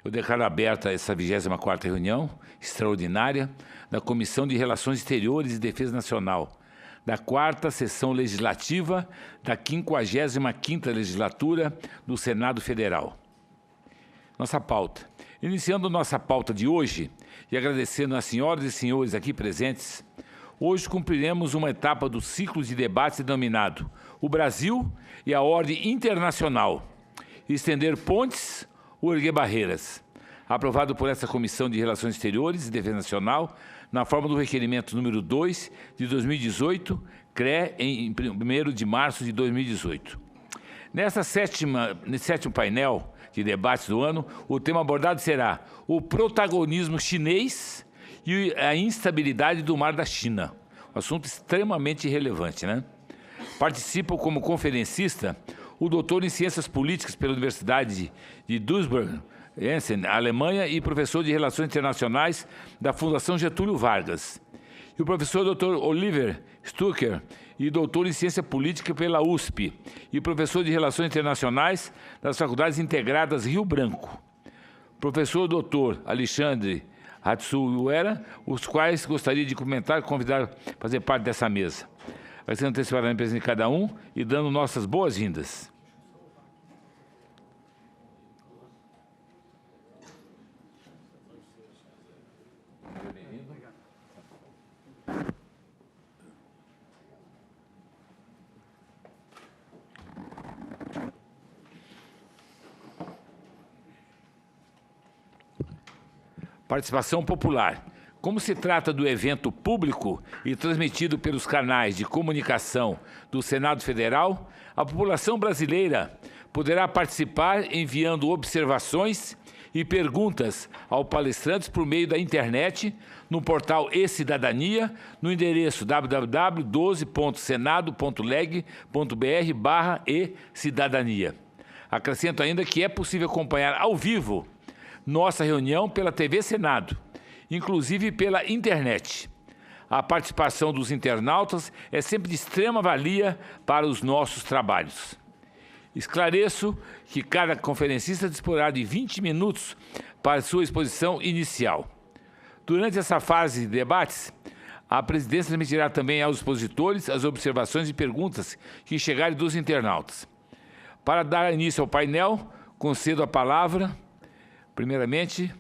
Eu declaro aberta essa 24ª reunião extraordinária da Comissão de Relações Exteriores e Defesa Nacional, da 4ª Sessão Legislativa da 55ª Legislatura do Senado Federal. Nossa pauta. Iniciando nossa pauta de hoje e agradecendo às senhoras e senhores aqui presentes, hoje cumpriremos uma etapa do ciclo de debates denominado O Brasil e a Ordem Internacional, estender pontes ou erguer barreiras, aprovado por essa Comissão de Relações Exteriores e Defesa Nacional, na forma do requerimento número 2 de 2018, CRE, em 1º de março de 2018. Nesse sétimo painel de debates do ano, o tema abordado será o protagonismo chinês e a instabilidade do Mar da China. Um assunto extremamente relevante, né? Participam como conferencista o doutor em Ciências Políticas pela Universidade de Duisburg, Essen, Alemanha, e professor de Relações Internacionais da Fundação Getúlio Vargas. E o professor Dr. Oliver Stucker, e doutor em Ciência Política pela USP, e professor de Relações Internacionais das Faculdades Integradas Rio Branco. Professor Dr. Alexandre Hatsuuera, os quais gostaria de comentar e convidar a fazer parte dessa mesa. Agradecendo antecipadamente a presença de cada um e dando nossas boas-vindas. Participação popular. Como se trata do evento público e transmitido pelos canais de comunicação do Senado Federal, a população brasileira poderá participar enviando observações e perguntas ao palestrantes por meio da internet, no portal e-Cidadania, no endereço www.12.senado.leg.br/e-Cidadania. Acrescento ainda que é possível acompanhar ao vivo nossa reunião pela TV Senado, inclusive pela internet. A participação dos internautas é sempre de extrema valia para os nossos trabalhos. Esclareço que cada conferencista disporá de 20 minutos para sua exposição inicial. Durante essa fase de debates, a presidência transmitirá também aos expositores as observações e perguntas que chegarem dos internautas. Para dar início ao painel, concedo a palavra, primeiramente,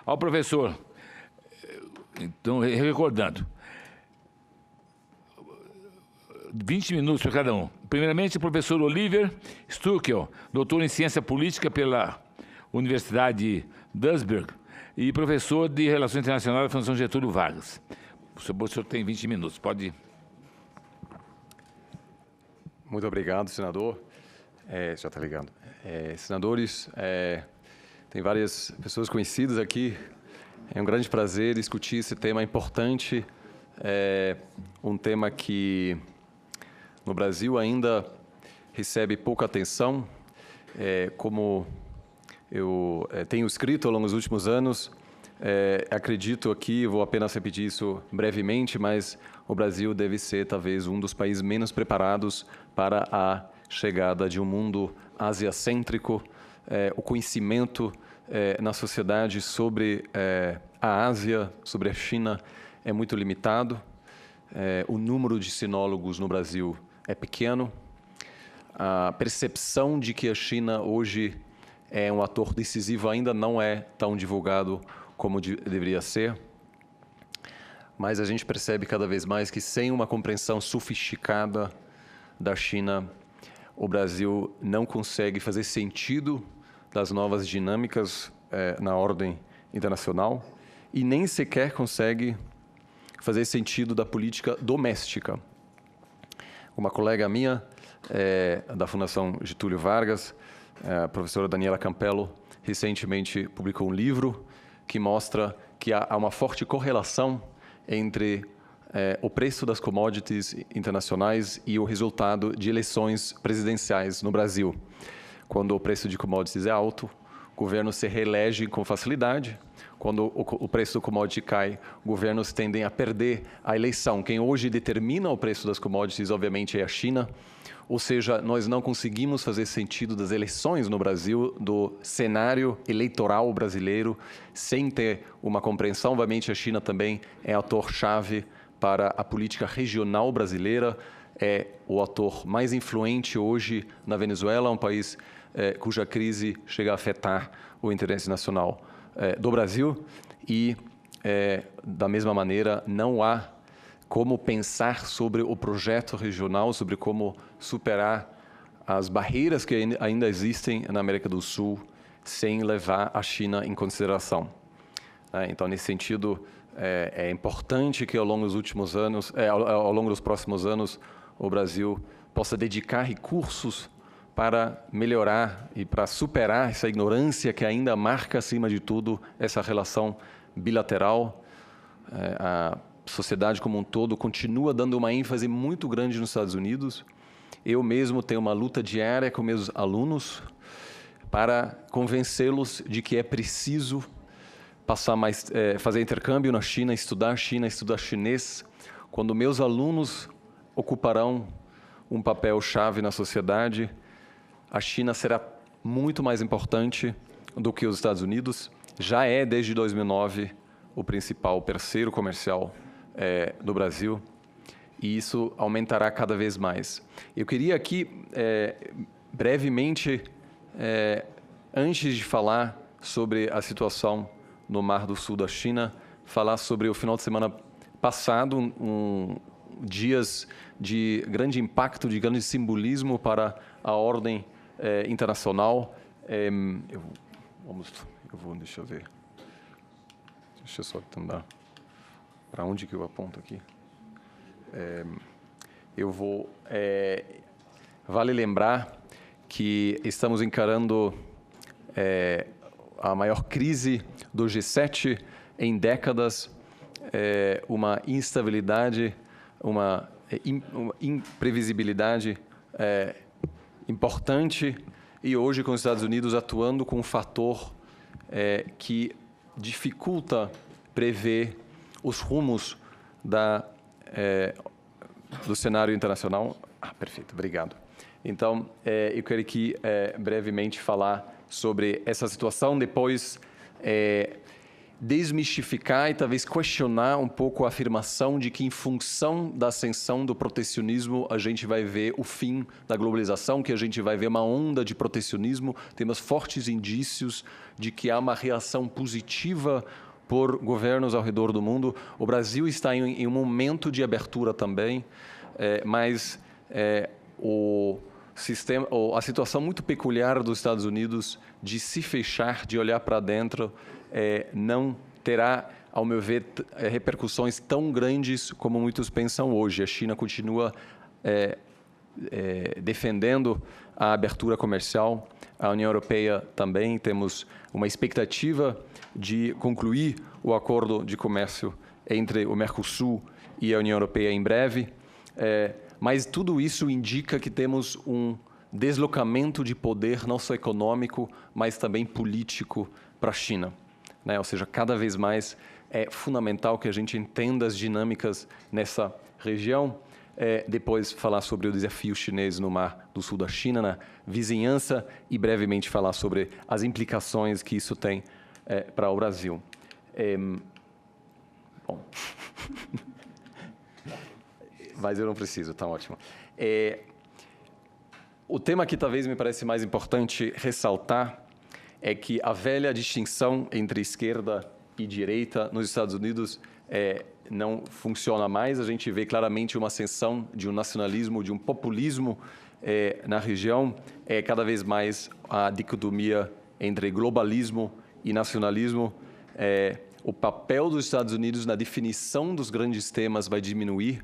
ao professor. Então, recordando, 20 minutos para cada um. Primeiramente, o professor Oliver Stuckel, doutor em Ciência Política pela Universidade de Duisburg e professor de Relações Internacionais da Fundação Getúlio Vargas. O senhor tem 20 minutos, pode... Muito obrigado, senador. Já está ligado. Senadores, tem várias pessoas conhecidas aqui. É um grande prazer discutir esse tema importante, um tema que no Brasil ainda recebe pouca atenção. Como eu tenho escrito ao longo dos últimos anos, acredito aqui, vou apenas repetir isso brevemente, mas o Brasil deve ser talvez um dos países menos preparados para a chegada de um mundo asiacêntrico. O conhecimento na sociedade sobre a Ásia, sobre a China, é muito limitado. O número de sinólogos no Brasil é pequeno. A percepção de que a China hoje é um ator decisivo ainda não é tão divulgado como deveria ser. Mas a gente percebe cada vez mais que sem uma compreensão sofisticada da China, o Brasil não consegue fazer sentido das novas dinâmicas na ordem internacional e nem sequer consegue fazer sentido da política doméstica. Uma colega minha, da Fundação Getúlio Vargas, a professora Daniela Campello, recentemente publicou um livro que mostra que há uma forte correlação entre o preço das commodities internacionais e o resultado de eleições presidenciais no Brasil. Quando o preço de commodities é alto, governos se reelegem com facilidade. Quando o preço do commodity cai, governos tendem a perder a eleição. Quem hoje determina o preço das commodities, obviamente, é a China. Ou seja, nós não conseguimos fazer sentido das eleições no Brasil, do cenário eleitoral brasileiro, sem ter uma compreensão. Obviamente, a China também é ator-chave para a política regional brasileira, é o ator mais influente hoje na Venezuela, um país cuja crise chega a afetar o interesse nacional do Brasil. E, da mesma maneira, não há como pensar sobre o projeto regional, sobre como superar as barreiras que ainda existem na América do Sul, sem levar a China em consideração. Então, nesse sentido, é importante que ao longo dos últimos anos, ao longo dos próximos anos, o Brasil possa dedicar recursos para melhorar e para superar essa ignorância que ainda marca, acima de tudo, essa relação bilateral. A sociedade como um todo continua dando uma ênfase muito grande nos Estados Unidos. Eu mesmo tenho uma luta diária com meus alunos para convencê-los de que é preciso fazer intercâmbio na China, estudar chinês, quando meus alunos ocuparão um papel-chave na sociedade. A China será muito mais importante do que os Estados Unidos. Já é, desde 2009, o principal parceiro comercial do Brasil, e isso aumentará cada vez mais. Eu queria aqui, brevemente, antes de falar sobre a situação no Mar do Sul da China, falar sobre o final de semana passado, dias de grande impacto, de grande simbolismo para a ordem internacional. Deixa eu ver. Deixa eu só tentar. Para onde que eu aponto aqui? Vale lembrar que estamos encarando a maior crise do G7 em décadas, uma instabilidade, uma imprevisibilidade importante, e hoje com os Estados Unidos atuando com um fator que dificulta prever os rumos do cenário internacional. Perfeito, obrigado. Então, eu quero aqui brevemente falar sobre essa situação, depois desmistificar e talvez questionar um pouco a afirmação de que, em função da ascensão do protecionismo, a gente vai ver o fim da globalização, que a gente vai ver uma onda de protecionismo. Temos fortes indícios de que há uma reação positiva por governos ao redor do mundo. O Brasil está em um momento de abertura também, mas a situação muito peculiar dos Estados Unidos de se fechar, de olhar para dentro, não terá, ao meu ver, repercussões tão grandes como muitos pensam hoje. A China continua defendendo a abertura comercial, a União Europeia também. Temos uma expectativa de concluir o acordo de comércio entre o Mercosul e a União Europeia em breve, mas tudo isso indica que temos um deslocamento de poder, não só econômico, mas também político para a China. Ou seja, cada vez mais é fundamental que a gente entenda as dinâmicas nessa região. Depois falar sobre o desafio chinês no Mar do Sul da China, na vizinhança, e brevemente falar sobre as implicações que isso tem para o Brasil. Bom, mas eu não preciso, tá ótimo. O tema que talvez me parece mais importante ressaltar é que a velha distinção entre esquerda e direita nos Estados Unidos não funciona mais. A gente vê claramente uma ascensão de um nacionalismo, de um populismo na região. Cada vez mais a dicotomia entre globalismo e nacionalismo. O papel dos Estados Unidos na definição dos grandes temas vai diminuir.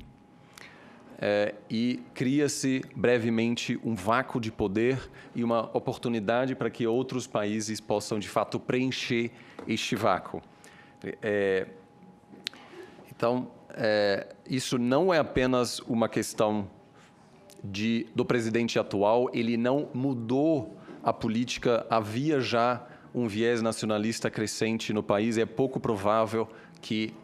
E cria-se brevemente um vácuo de poder e uma oportunidade para que outros países possam, de fato, preencher este vácuo. Então, isso não é apenas uma questão do presidente atual. Ele não mudou a política. Havia já um viés nacionalista crescente no país, é pouco provável que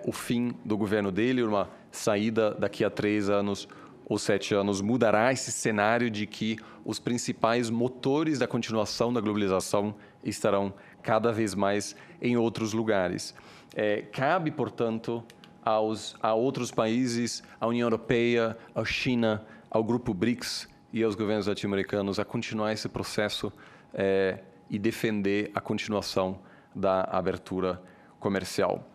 o fim do governo dele, uma saída daqui a 3 anos ou 7 anos, mudará esse cenário de que os principais motores da continuação da globalização estarão cada vez mais em outros lugares. Cabe, portanto, a outros países, à União Europeia, à China, ao Grupo BRICS e aos governos latino-americanos a continuar esse processo e defender a continuação da abertura comercial.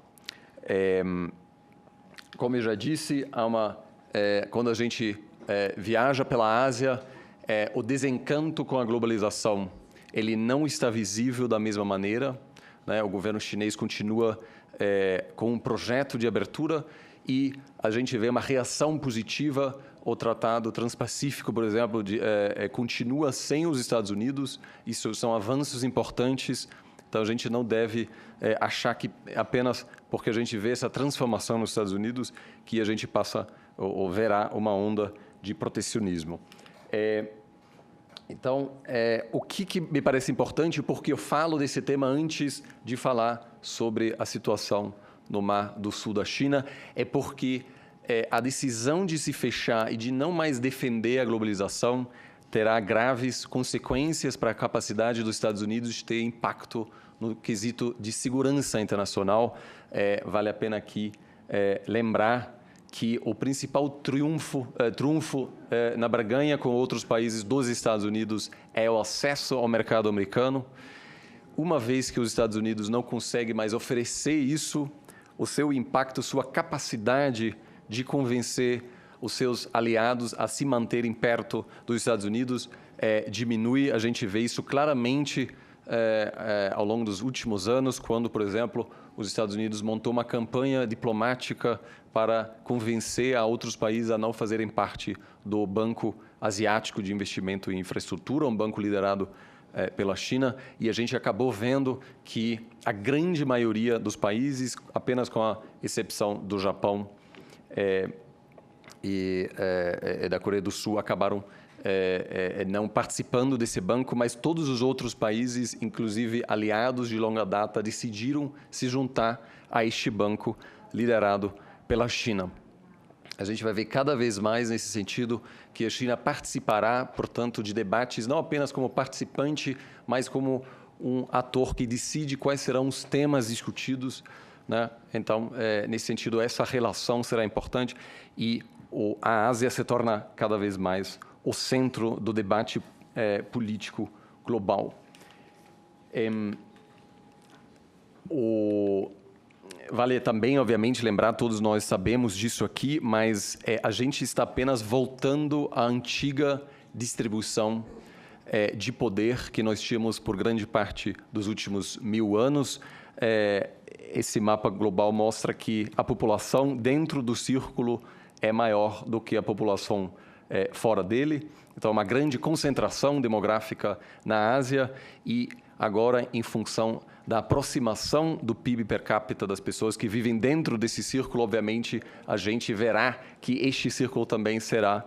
Como eu já disse, quando a gente viaja pela Ásia, o desencanto com a globalização ele não está visível da mesma maneira, né? O governo chinês continua com um projeto de abertura e a gente vê uma reação positiva. O Tratado Transpacífico, por exemplo, continua sem os Estados Unidos. Isso são avanços importantes. Então, a gente não deve achar que apenas porque a gente vê essa transformação nos Estados Unidos que a gente passa ou verá uma onda de protecionismo. Então, o que me parece importante, porque eu falo desse tema antes de falar sobre a situação no Mar do Sul da China, é porque a decisão de se fechar e de não mais defender a globalização terá graves consequências para a capacidade dos Estados Unidos de ter impacto no quesito de segurança internacional. Vale a pena aqui lembrar que o principal trunfo na barganha com outros países dos Estados Unidos é o acesso ao mercado americano. Uma vez que os Estados Unidos não conseguem mais oferecer isso, o seu impacto, sua capacidade de convencer os seus aliados a se manterem perto dos Estados Unidos diminui. A gente vê isso claramente ao longo dos últimos anos, quando, por exemplo, os Estados Unidos montou uma campanha diplomática para convencer a outros países a não fazerem parte do Banco Asiático de Investimento em Infraestrutura, um banco liderado pela China, e a gente acabou vendo que a grande maioria dos países, apenas com a exceção do Japão e da Coreia do Sul, acabaram não participando desse banco, mas todos os outros países, inclusive aliados de longa data, decidiram se juntar a este banco liderado pela China. A gente vai ver cada vez mais nesse sentido que a China participará, portanto, de debates, não apenas como participante, mas como um ator que decide quais serão os temas discutidos, né? Então, nesse sentido, essa relação será importante e a Ásia se torna cada vez mais o centro do debate político global. Vale também, obviamente, lembrar, todos nós sabemos disso aqui, mas a gente está apenas voltando à antiga distribuição de poder que nós tínhamos por grande parte dos últimos 1000 anos. Esse mapa global mostra que a população dentro do círculo é maior do que a população fora dele. Então, uma grande concentração demográfica na Ásia e agora, em função da aproximação do PIB per capita das pessoas que vivem dentro desse círculo, obviamente, a gente verá que este círculo também será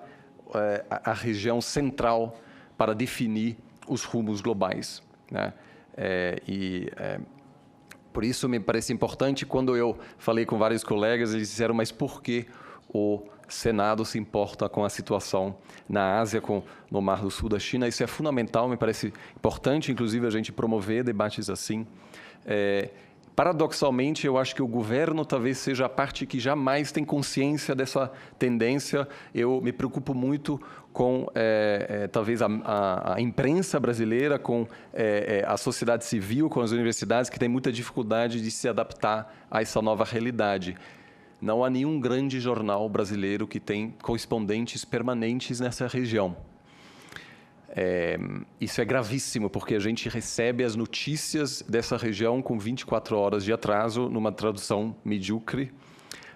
a região central para definir os rumos globais, né? Por isso, me parece importante, quando eu falei com vários colegas, eles disseram, mas por que o Senado se importa com a situação na Ásia, no Mar do Sul da China? Isso é fundamental, me parece importante, inclusive, a gente promover debates assim. Paradoxalmente, eu acho que o governo talvez seja a parte que jamais tem consciência dessa tendência. Eu me preocupo muito com, talvez, a imprensa brasileira, com a sociedade civil, com as universidades, que tem muita dificuldade de se adaptar a essa nova realidade. Não há nenhum grande jornal brasileiro que tem correspondentes permanentes nessa região. Isso é gravíssimo, porque a gente recebe as notícias dessa região com 24 horas de atraso, numa tradução medíocre,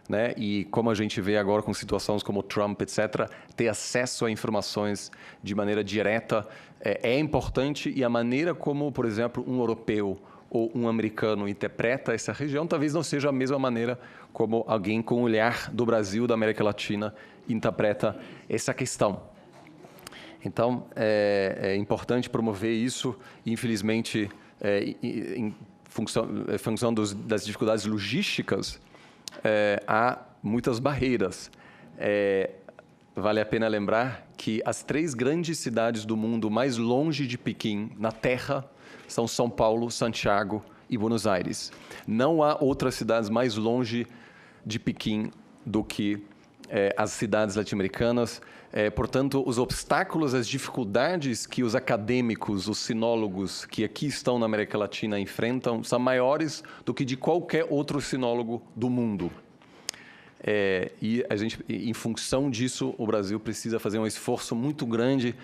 né? E como a gente vê agora com situações como Trump, etc., ter acesso a informações de maneira direta é importante, e a maneira como, por exemplo, um europeu ou um americano interpreta essa região talvez não seja a mesma maneira como alguém com o olhar do Brasil, da América Latina, interpreta essa questão. Então, é importante promover isso. Infelizmente, em função das dificuldades logísticas, há muitas barreiras. Vale a pena lembrar que as 3 grandes cidades do mundo mais longe de Pequim, na Terra, são São Paulo, Santiago e Buenos Aires. Não há outras cidades mais longe de Pequim do que as cidades latino-americanas. Portanto, os obstáculos, as dificuldades que os acadêmicos, os sinólogos que aqui estão na América Latina enfrentam são maiores do que de qualquer outro sinólogo do mundo. E a gente, em função disso, o Brasil precisa fazer um esforço muito grande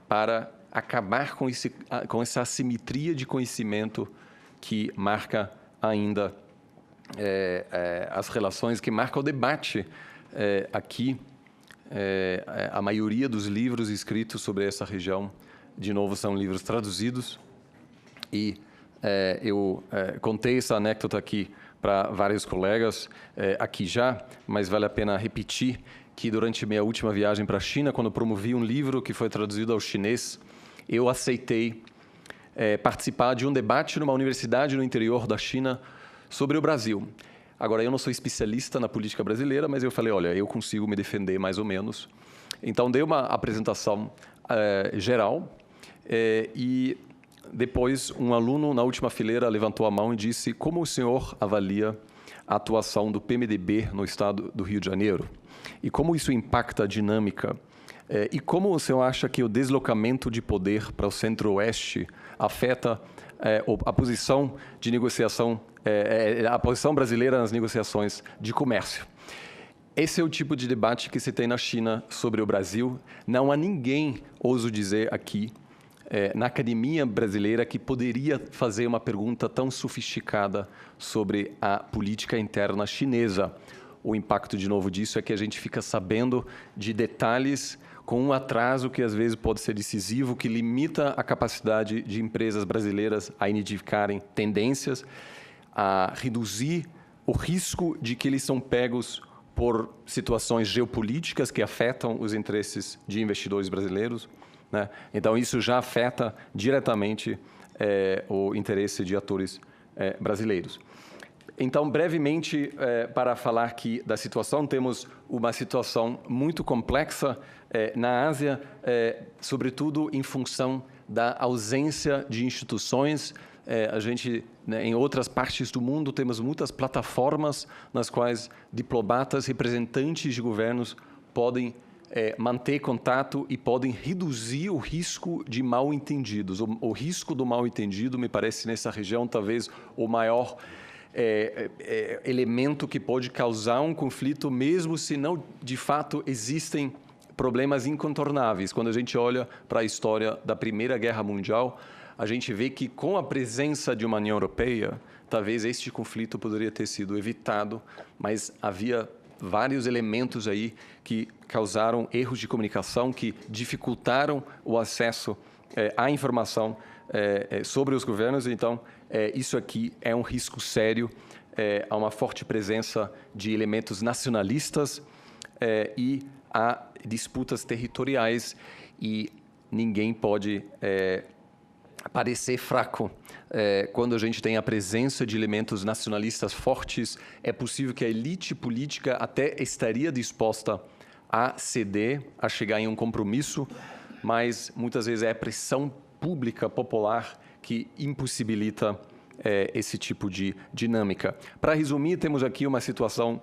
para acabar com essa assimetria de conhecimento que marca ainda as relações, que marca o debate aqui. A maioria dos livros escritos sobre essa região, de novo, são livros traduzidos. E eu contei essa anedota aqui para vários colegas aqui já, mas vale a pena repetir que durante minha última viagem para a China, quando promovi um livro que foi traduzido ao chinês, eu aceitei participar de um debate numa universidade no interior da China sobre o Brasil. Agora, eu não sou especialista na política brasileira, mas eu falei, olha, eu consigo me defender mais ou menos. Então, dei uma apresentação geral e depois um aluno na última fileira levantou a mão e disse: como o senhor avalia a atuação do PMDB no estado do Rio de Janeiro? E como isso impacta a dinâmica? E como o senhor acha que o deslocamento de poder para o centro-oeste afeta a posição de negociação, a posição brasileira nas negociações de comércio? Esse é o tipo de debate que se tem na China sobre o Brasil. Não há ninguém, ouso dizer aqui, na academia brasileira que poderia fazer uma pergunta tão sofisticada sobre a política interna chinesa. O impacto, de novo, disso é que a gente fica sabendo de detalhes com um atraso que, às vezes, pode ser decisivo, que limita a capacidade de empresas brasileiras a identificarem tendências, a reduzir o risco de que eles são pegos por situações geopolíticas que afetam os interesses de investidores brasileiros, né? Então, isso já afeta diretamente o interesse de atores brasileiros. Então, brevemente, para falar aqui da situação, temos uma situação muito complexa na Ásia, sobretudo em função da ausência de instituições. A gente, né, em outras partes do mundo, temos muitas plataformas nas quais diplomatas, representantes de governos podem manter contato e podem reduzir o risco de mal-entendidos. O risco do mal-entendido, me parece, nessa região, talvez o maior elemento que pode causar um conflito, mesmo se não, de fato, existem problemas incontornáveis. Quando a gente olha para a história da Primeira Guerra Mundial, a gente vê que, com a presença de uma União Europeia, talvez este conflito poderia ter sido evitado, mas havia vários elementos aí que causaram erros de comunicação, que dificultaram o acesso à informação sobre os governos. Então, isso aqui é um risco sério, há uma forte presença de elementos nacionalistas e há disputas territoriais, e ninguém pode parecer fraco. Quando a gente tem a presença de elementos nacionalistas fortes, é possível que a elite política até estaria disposta a ceder, a chegar em um compromisso, mas muitas vezes é a pressão pública popular que impossibilita esse tipo de dinâmica. Para resumir, temos aqui uma situação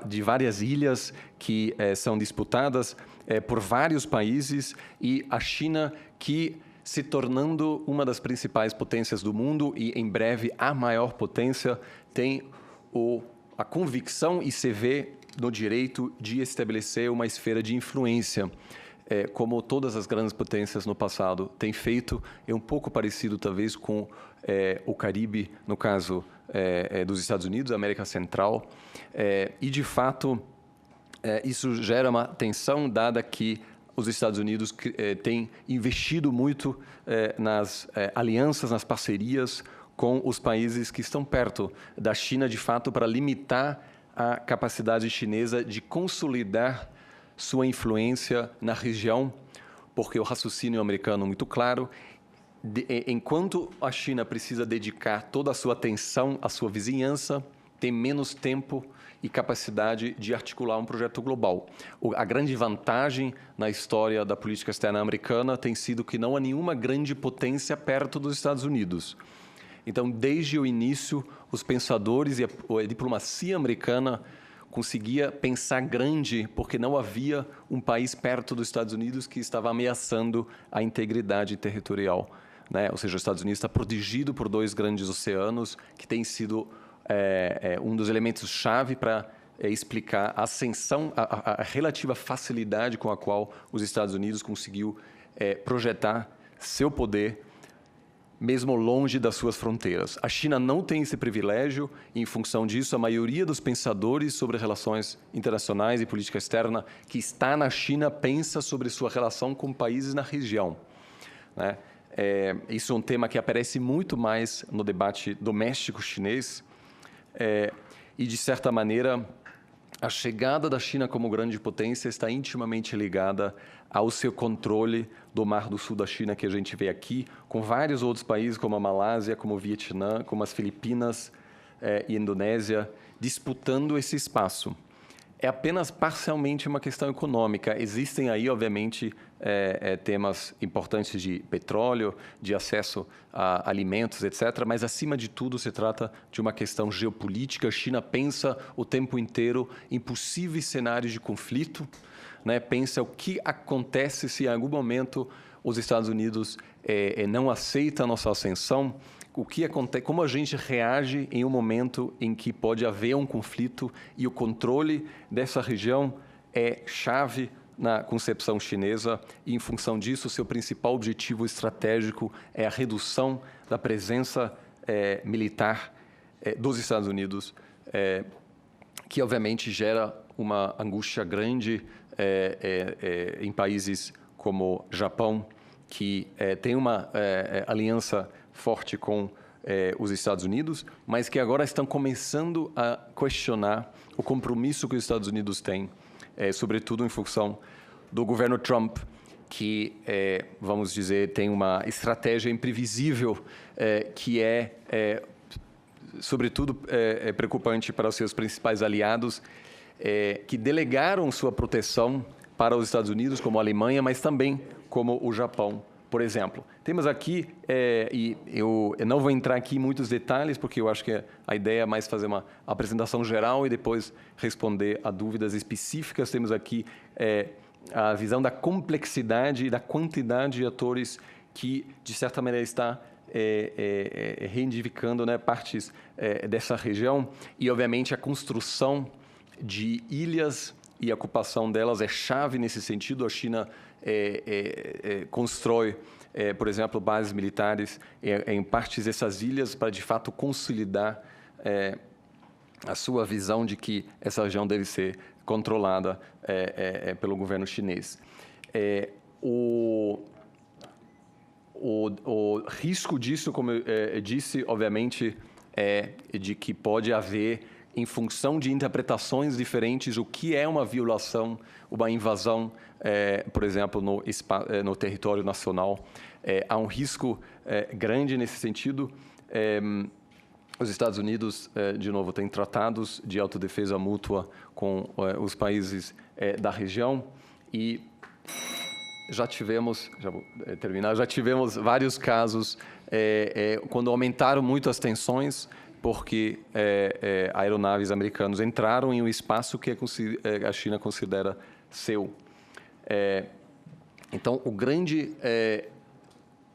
de várias ilhas que são disputadas por vários países, e a China, que se tornando uma das principais potências do mundo e, em breve, a maior potência, tem a convicção e se vê no direito de estabelecer uma esfera de influência, como todas as grandes potências no passado têm feito. É um pouco parecido, talvez, com o Caribe, no caso dos Estados Unidos, América Central. E, de fato, isso gera uma tensão, dada que os Estados Unidos têm investido muito nas alianças, nas parcerias com os países que estão perto da China, de fato, para limitar a capacidade chinesa de consolidar sua influência na região, porque o raciocínio americano é muito claro: enquanto a China precisa dedicar toda a sua atenção à sua vizinhança, tem menos tempo e capacidade de articular um projeto global. A grande vantagem na história da política externa americana tem sido que não há nenhuma grande potência perto dos Estados Unidos. Então, desde o início, os pensadores e a diplomacia americana conseguia pensar grande, porque não havia um país perto dos Estados Unidos que estava ameaçando a integridade territorial, né? Ou seja, os Estados Unidos está protegido por 2 grandes oceanos, que tem sido um dos elementos-chave para explicar a ascensão, a relativa facilidade com a qual os Estados Unidos conseguiu projetar seu poder, mesmo longe das suas fronteiras. A China não tem esse privilégio, e, em função disso, a maioria dos pensadores sobre relações internacionais e política externa que está na China pensa sobre sua relação com países na região, né? Isso é um tema que aparece muito mais no debate doméstico chinês, e, de certa maneira, a chegada da China como grande potência está intimamente ligada ao seu controle do Mar do Sul da China, que a gente vê aqui, com vários outros países, como a Malásia, como o Vietnã, como as Filipinas e Indonésia, disputando esse espaço. É apenas parcialmente uma questão econômica. Existem aí, obviamente, temas importantes de petróleo, de acesso a alimentos, etc. Mas, acima de tudo, se trata de uma questão geopolítica. A China pensa o tempo inteiro em possíveis cenários de conflito, né? Pensa o que acontece se, em algum momento, os Estados Unidos não aceitam a nossa ascensão. O que acontece, como a gente reage em um momento em que pode haver um conflito, e o controle dessa região é chave na concepção chinesa, e, em função disso, seu principal objetivo estratégico é a redução da presença militar dos Estados Unidos, que, obviamente, gera uma angústia grande em países como Japão, que tem uma aliança forte com os Estados Unidos, mas que agora estão começando a questionar o compromisso que os Estados Unidos têm, sobretudo em função do governo Trump, que, vamos dizer, tem uma estratégia imprevisível, que sobretudo, preocupante para os seus principais aliados, que delegaram sua proteção para os Estados Unidos, como a Alemanha, mas também como o Japão, por exemplo. Temos aqui, e eu não vou entrar aqui em muitos detalhes, porque eu acho que a ideia é mais fazer uma apresentação geral e depois responder a dúvidas específicas. Temos aqui a visão da complexidade e da quantidade de atores que, de certa maneira, está reivindigando, né, partes dessa região. E, obviamente, a construção de ilhas e a ocupação delas é chave nesse sentido. A China constrói, por exemplo, bases militares em partes dessas ilhas para, de fato, consolidar a sua visão de que essa região deve ser controlada pelo governo chinês. O risco disso, como eu disse, obviamente, é de que pode haver, em função de interpretações diferentes, o que é uma violação, uma invasão, por exemplo, no território nacional. Há um risco grande nesse sentido. Os Estados Unidos, de novo, têm tratados de autodefesa mútua com os países da região, e já tivemos, já vou terminar, já tivemos vários casos quando aumentaram muito as tensões, porque aeronaves americanas entraram em um espaço que a China considera seu. Então, o grande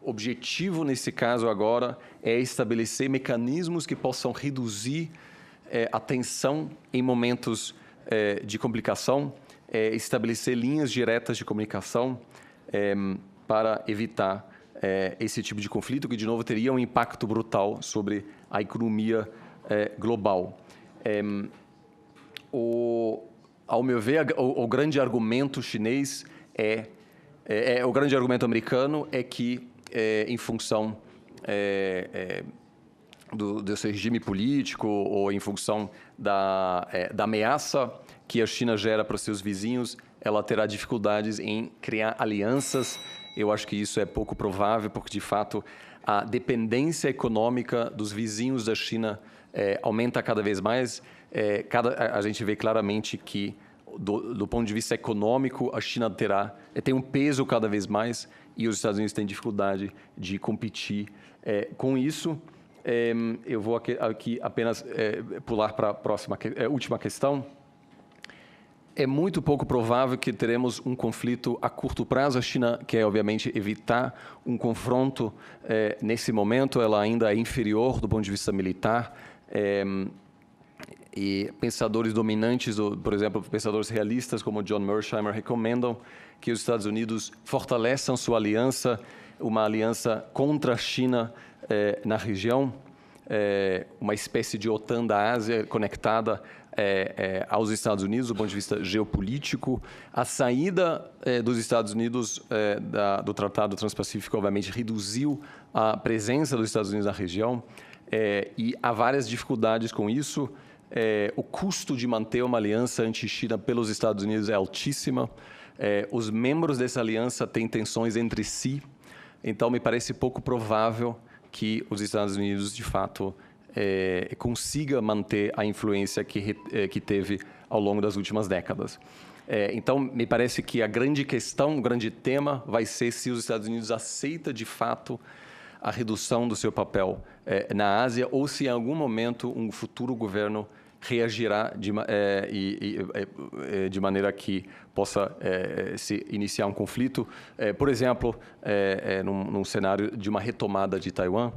objetivo nesse caso agora é estabelecer mecanismos que possam reduzir a tensão em momentos de complicação, estabelecer linhas diretas de comunicação para evitar esse tipo de conflito, que, de novo, teria um impacto brutal sobre a economia global. Ao meu ver, o grande argumento chinês o grande argumento americano é que, em função do seu regime político, ou em função da ameaça que a China gera para os seus vizinhos, ela terá dificuldades em criar alianças. Eu acho que isso é pouco provável, porque, de fato, a dependência econômica dos vizinhos da China aumenta cada vez mais. A gente vê claramente que, do ponto de vista econômico, a China tem um peso cada vez mais e os Estados Unidos têm dificuldade de competir com isso. Eu vou aqui apenas pular para a última questão. É muito pouco provável que teremos um conflito a curto prazo. A China quer, obviamente, evitar um confronto. Nesse momento, ela ainda é inferior do ponto de vista militar. E pensadores dominantes, por exemplo, pensadores realistas como John Mearsheimer, recomendam que os Estados Unidos fortaleçam sua aliança, uma aliança contra a China na região, uma espécie de OTAN da Ásia conectada aos Estados Unidos, do ponto de vista geopolítico. A saída dos Estados Unidos do Tratado Transpacífico, obviamente, reduziu a presença dos Estados Unidos na região, e há várias dificuldades com isso. O custo de manter uma aliança anti-China pelos Estados Unidos é altíssima. Os membros dessa aliança têm tensões entre si, então me parece pouco provável que os Estados Unidos, de fato, consiga manter a influência que teve ao longo das últimas décadas. Então, me parece que a grande questão, o grande tema vai ser se os Estados Unidos aceitam, de fato, a redução do seu papel na Ásia ou se, em algum momento, um futuro governo reagirá de maneira que possa se iniciar um conflito. Por exemplo, num cenário de uma retomada de Taiwan.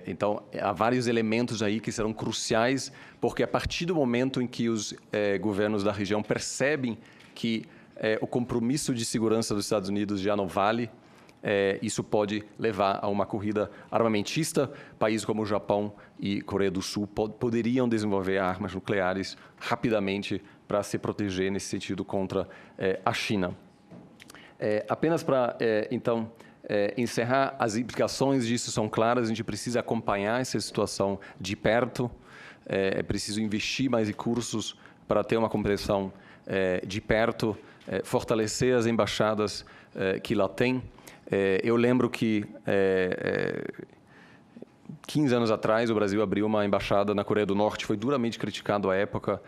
Então, há vários elementos aí que serão cruciais, porque a partir do momento em que os governos da região percebem que o compromisso de segurança dos Estados Unidos já não vale, isso pode levar a uma corrida armamentista. Países como o Japão e Coreia do Sul poderiam desenvolver armas nucleares rapidamente para se proteger nesse sentido contra a China. Apenas para, então, encerrar, as implicações disso são claras. A gente precisa acompanhar essa situação de perto. É preciso investir mais recursos para ter uma compreensão de perto, fortalecer as embaixadas que lá tem. Eu lembro que 15 anos atrás o Brasil abriu uma embaixada na Coreia do Norte, foi duramente criticado à época.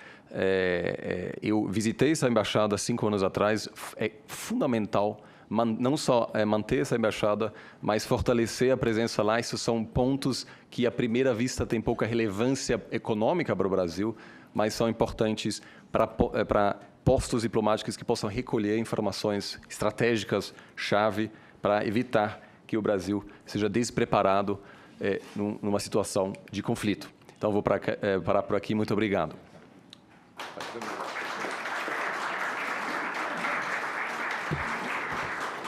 Eu visitei essa embaixada 5 anos atrás. É fundamental não só manter essa embaixada, mas fortalecer a presença lá. Esses são pontos que, à primeira vista, têm pouca relevância econômica para o Brasil, mas são importantes para postos diplomáticos que possam recolher informações estratégicas, chave, para evitar que o Brasil seja despreparado numa situação de conflito. Então, vou parar por aqui. Muito obrigado.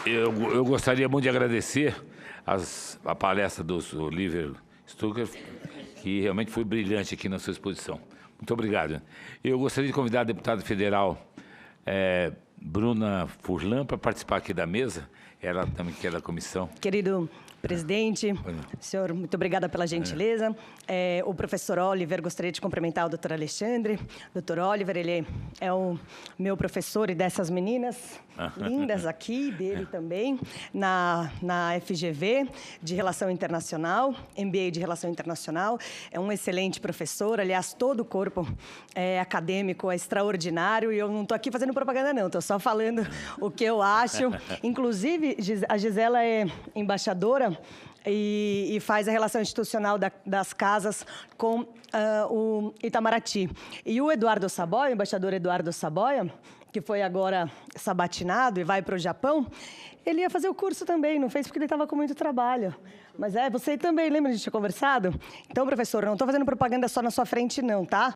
Eu gostaria muito de agradecer a palestra do Oliver Stucker, que realmente foi brilhante aqui na sua exposição. Muito obrigado. Eu gostaria de convidar a deputada federal Bruna Furlan para participar aqui da mesa. Ela também que é da comissão. Querido presidente, senhor, muito obrigada pela gentileza. O professor Oliver, gostaria de cumprimentar o doutor Alexandre. Doutor Oliver, ele é o meu professor e dessas meninas lindas aqui, dele também, na FGV, de Relação Internacional, MBA de Relação Internacional. É um excelente professor, aliás, todo o corpo acadêmico é extraordinário, e eu não estou aqui fazendo propaganda, não, estou só falando o que eu acho. Inclusive, a Gisela é embaixadora e faz a relação institucional das casas com o Itamaraty. E o Eduardo Saboia, o embaixador Eduardo Saboia, que foi agora sabatinado e vai para o Japão, ele ia fazer o curso também, não fez porque ele estava com muito trabalho. Mas você também, lembra de a gente ter conversado? Então, professor, não estou fazendo propaganda só na sua frente, não, tá?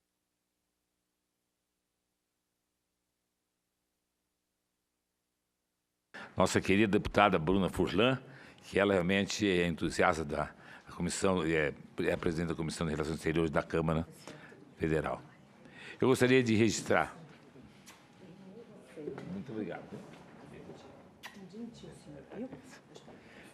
Nossa querida deputada Bruna Furlan, que ela realmente é entusiasta da comissão, é presidente da Comissão de Relações Exteriores da Câmara Federal. Eu gostaria de registrar. Muito obrigado.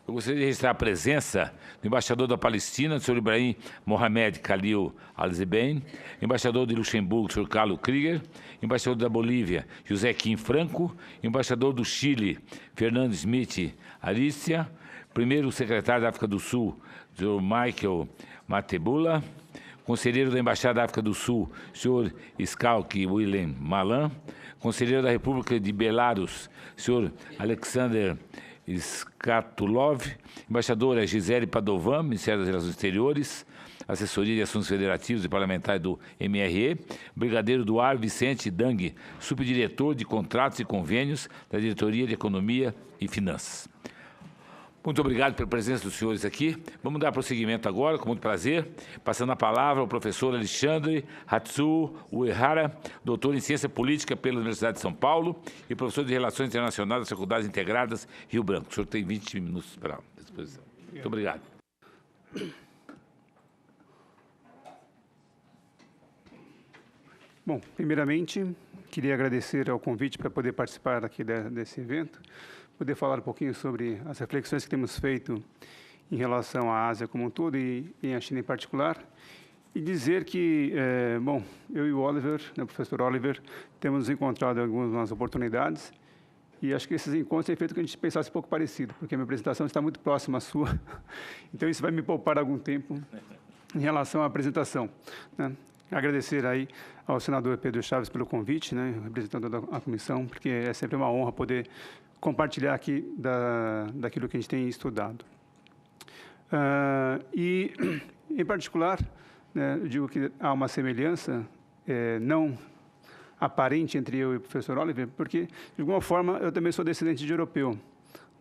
Eu gostaria de registrar a presença do embaixador da Palestina, o senhor Ibrahim Mohamed Khalil Al-Zebain, embaixador de Luxemburgo, o senhor Carlo Krieger, embaixador da Bolívia, José Kim Franco, embaixador do Chile, Fernando Smith Arícia, primeiro secretário da África do Sul, o senhor Michael Matebula, conselheiro da Embaixada da África do Sul, o senhor Skalki Willem Malan, conselheiro da República de Belarus, o senhor Alexander Skatulov, embaixadora Gisele Padovan, Ministério das Relações Exteriores, Assessoria de Assuntos Federativos e Parlamentares do MRE, brigadeiro Duar Vicente Dang, subdiretor de Contratos e Convênios da Diretoria de Economia e Finanças. Muito obrigado pela presença dos senhores aqui. Vamos dar prosseguimento agora, com muito prazer, passando a palavra ao professor Alexandre Hatsu Uehara, doutor em Ciência Política pela Universidade de São Paulo e professor de Relações Internacionais das Faculdades Integradas Rio Branco. O senhor tem 20 minutos para a disposição. Muito obrigado. Bom, primeiramente, queria agradecer ao convite para poder participar aqui desse evento, poder falar um pouquinho sobre as reflexões que temos feito em relação à Ásia como um todo e a China em particular, e dizer que, bom, eu e o Oliver, o professor Oliver, temos nos encontrado em algumas oportunidades e acho que esses encontros têm feito que a gente pensasse um pouco parecido, porque a minha apresentação está muito próxima à sua, então isso vai me poupar algum tempo em relação à apresentação, né? Agradecer aí ao senador Pedro Chaves pelo convite, né, representando a comissão, porque é sempre uma honra poder compartilhar aqui daquilo que a gente tem estudado. E, em particular, né, eu digo que há uma semelhança não aparente entre eu e o professor Oliver, porque, de alguma forma, eu também sou descendente de europeu,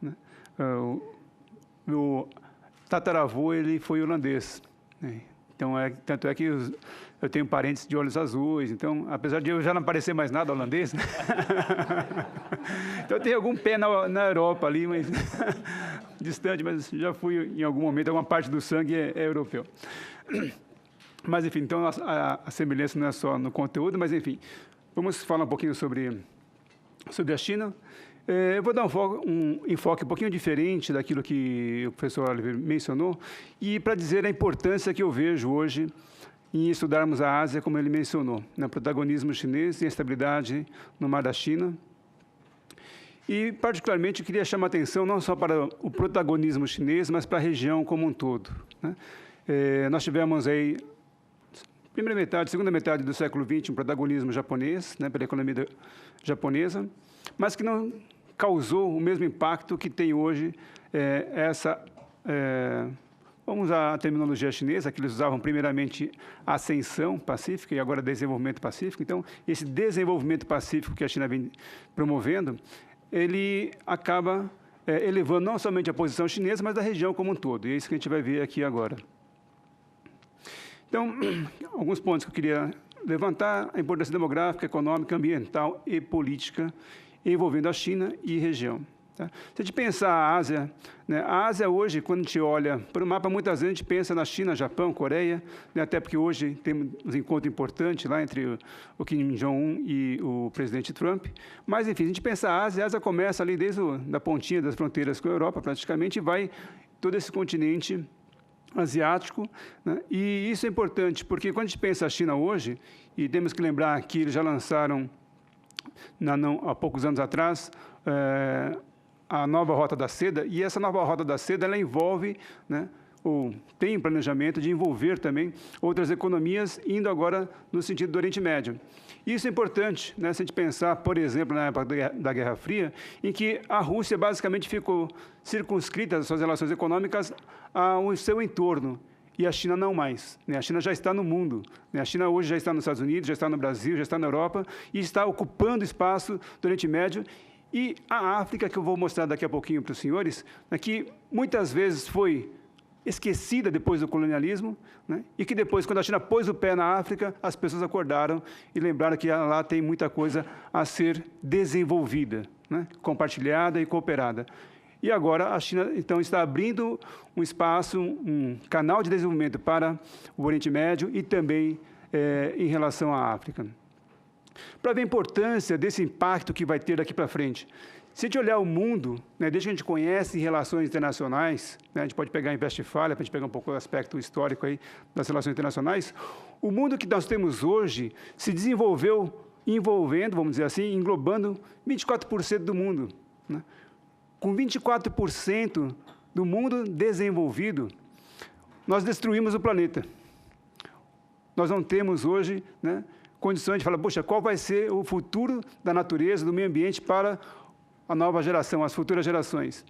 né? Meu tataravô, ele foi holandês, né? Então, tanto é que eu tenho parentes de olhos azuis, então, apesar de eu já não parecer mais nada holandês, né? Então, eu tenho algum pé na Europa ali, mas distante, mas já fui em algum momento, alguma parte do sangue é europeu. Mas, enfim, então, a semelhança não é só no conteúdo, mas, enfim, vamos falar um pouquinho sobre a China. Eu vou dar um enfoque um pouquinho diferente daquilo que o professor Oliver mencionou, e para dizer a importância que eu vejo hoje em estudarmos a Ásia, como ele mencionou, né, protagonismo chinês e estabilidade no Mar da China. E, particularmente, eu queria chamar a atenção não só para o protagonismo chinês, mas para a região como um todo, né? Nós tivemos aí, segunda metade do século XX, um protagonismo japonês, né, pela economia japonesa, mas que não causou o mesmo impacto que tem hoje vamos usar a terminologia chinesa, que eles usavam primeiramente ascensão pacífica e agora desenvolvimento pacífico. Então, esse desenvolvimento pacífico que a China vem promovendo, ele acaba elevando não somente a posição chinesa, mas da região como um todo. E é isso que a gente vai ver aqui agora. Então, alguns pontos que eu queria levantar: a importância demográfica, econômica, ambiental e política envolvendo a China e região. Tá? Se a gente pensar a Ásia, né, a Ásia hoje, quando a gente olha para o mapa, muitas vezes a gente pensa na China, Japão, Coreia, né, até porque hoje temos um encontro importante lá entre o Kim Jong-un e o presidente Trump. Mas, enfim, se a gente pensa a Ásia começa ali desde da pontinha das fronteiras com a Europa, praticamente, e vai todo esse continente asiático, né? E isso é importante, porque quando a gente pensa a China hoje, e temos que lembrar que eles já lançaram, há poucos anos atrás, a nova Rota da Seda, e essa nova Rota da Seda, ela envolve, né, ou tem planejamento de envolver também outras economias, indo agora no sentido do Oriente Médio. Isso é importante, né, se a gente pensar, por exemplo, na época da Guerra Fria, em que a Rússia basicamente ficou circunscrita as suas relações econômicas ao seu entorno, e a China não mais, né? A China já está no mundo, né? A China hoje já está nos Estados Unidos, já está no Brasil, já está na Europa, e está ocupando espaço do Oriente Médio. E a África, que eu vou mostrar daqui a pouquinho para os senhores, né, que muitas vezes foi esquecida depois do colonialismo, né, e que depois, quando a China pôs o pé na África, as pessoas acordaram e lembraram que lá tem muita coisa a ser desenvolvida, né, compartilhada e cooperada. E agora a China, então, está abrindo um espaço, um canal de desenvolvimento para o Oriente Médio e também em relação à África. Para ver a importância desse impacto que vai ter daqui para frente, se a gente olhar o mundo, né, desde que a gente conhece relações internacionais, né, a gente pode pegar Westphalia, para a gente pegar um pouco o aspecto histórico aí das relações internacionais, o mundo que nós temos hoje se desenvolveu envolvendo, vamos dizer assim, englobando 24% do mundo. Né? Com 24% do mundo desenvolvido, nós destruímos o planeta. Nós não temos hoje, né, condições de falar, poxa, qual vai ser o futuro da natureza, do meio ambiente para a nova geração, as futuras gerações.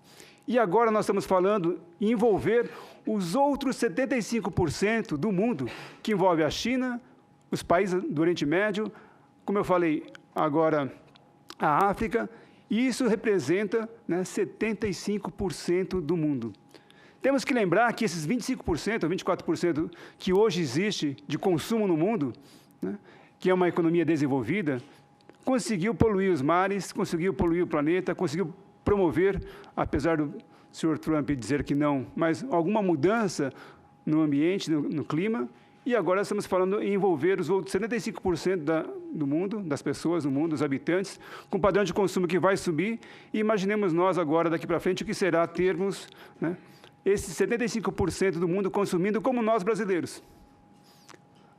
E agora nós estamos falando em envolver os outros 75% do mundo, que envolve a China, os países do Oriente Médio, como eu falei agora, a África, e isso representa, né, 75% do mundo. Temos que lembrar que esses 25% ou 24% que hoje existe de consumo no mundo, né, que é uma economia desenvolvida, conseguiu poluir os mares, conseguiu poluir o planeta, conseguiu promover, apesar do senhor Trump dizer que não, mas alguma mudança no ambiente, no clima, e agora estamos falando em envolver os outros 75% do mundo, das pessoas no mundo, dos habitantes, com um padrão de consumo que vai subir, e imaginemos nós agora, daqui para frente, o que será termos, né, esses 75% do mundo consumindo como nós brasileiros,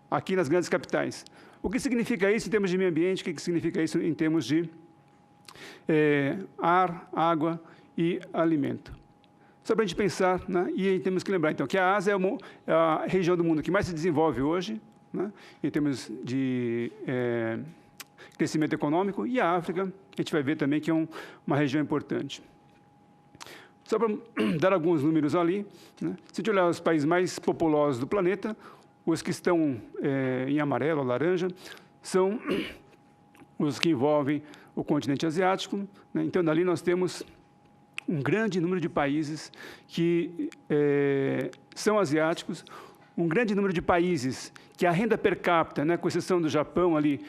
aqui nas grandes capitais. O que significa isso em termos de meio ambiente? O que significa isso em termos de ar, água e alimento? Só para a gente pensar, né? E aí temos que lembrar, então, que a Ásia é a região do mundo que mais se desenvolve hoje, né, em termos de crescimento econômico, e a África, a gente vai ver também que é uma região importante. Só para dar alguns números ali, né, se a gente olhar os países mais populosos do planeta, os que estão em amarelo ou laranja são os que envolvem o continente asiático, né? Então, dali nós temos um grande número de países que são asiáticos, um grande número de países que a renda per capita, né, com exceção do Japão ali,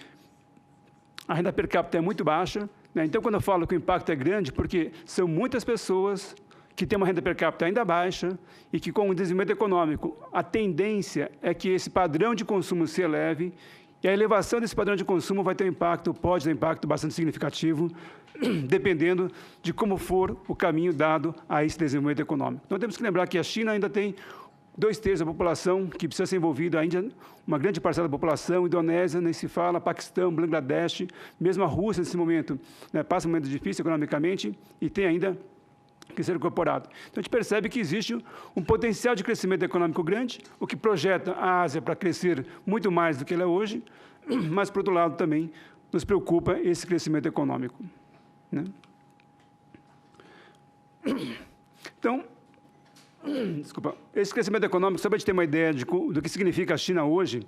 a renda per capita é muito baixa, né? Então, quando eu falo que o impacto é grande, porque são muitas pessoas que têm uma renda per capita ainda baixa e que, com o desenvolvimento econômico, a tendência é que esse padrão de consumo se eleve, e a elevação desse padrão de consumo vai ter um impacto, pode ter um impacto bastante significativo, dependendo de como for o caminho dado a esse desenvolvimento econômico. Então, temos que lembrar que a China ainda tem 2/3 da população que precisa ser envolvida, a Índia, uma grande parcela da população, Indonésia, nem se fala, Paquistão, Bangladesh, mesmo a Rússia, nesse momento, né, passa um momento difícil economicamente e tem ainda que ser incorporado. Então, a gente percebe que existe um potencial de crescimento econômico grande, o que projeta a Ásia para crescer muito mais do que ela é hoje, mas, por outro lado, também nos preocupa esse crescimento econômico, né? Então, desculpa, esse crescimento econômico, só para a gente ter uma ideia do que significa a China hoje,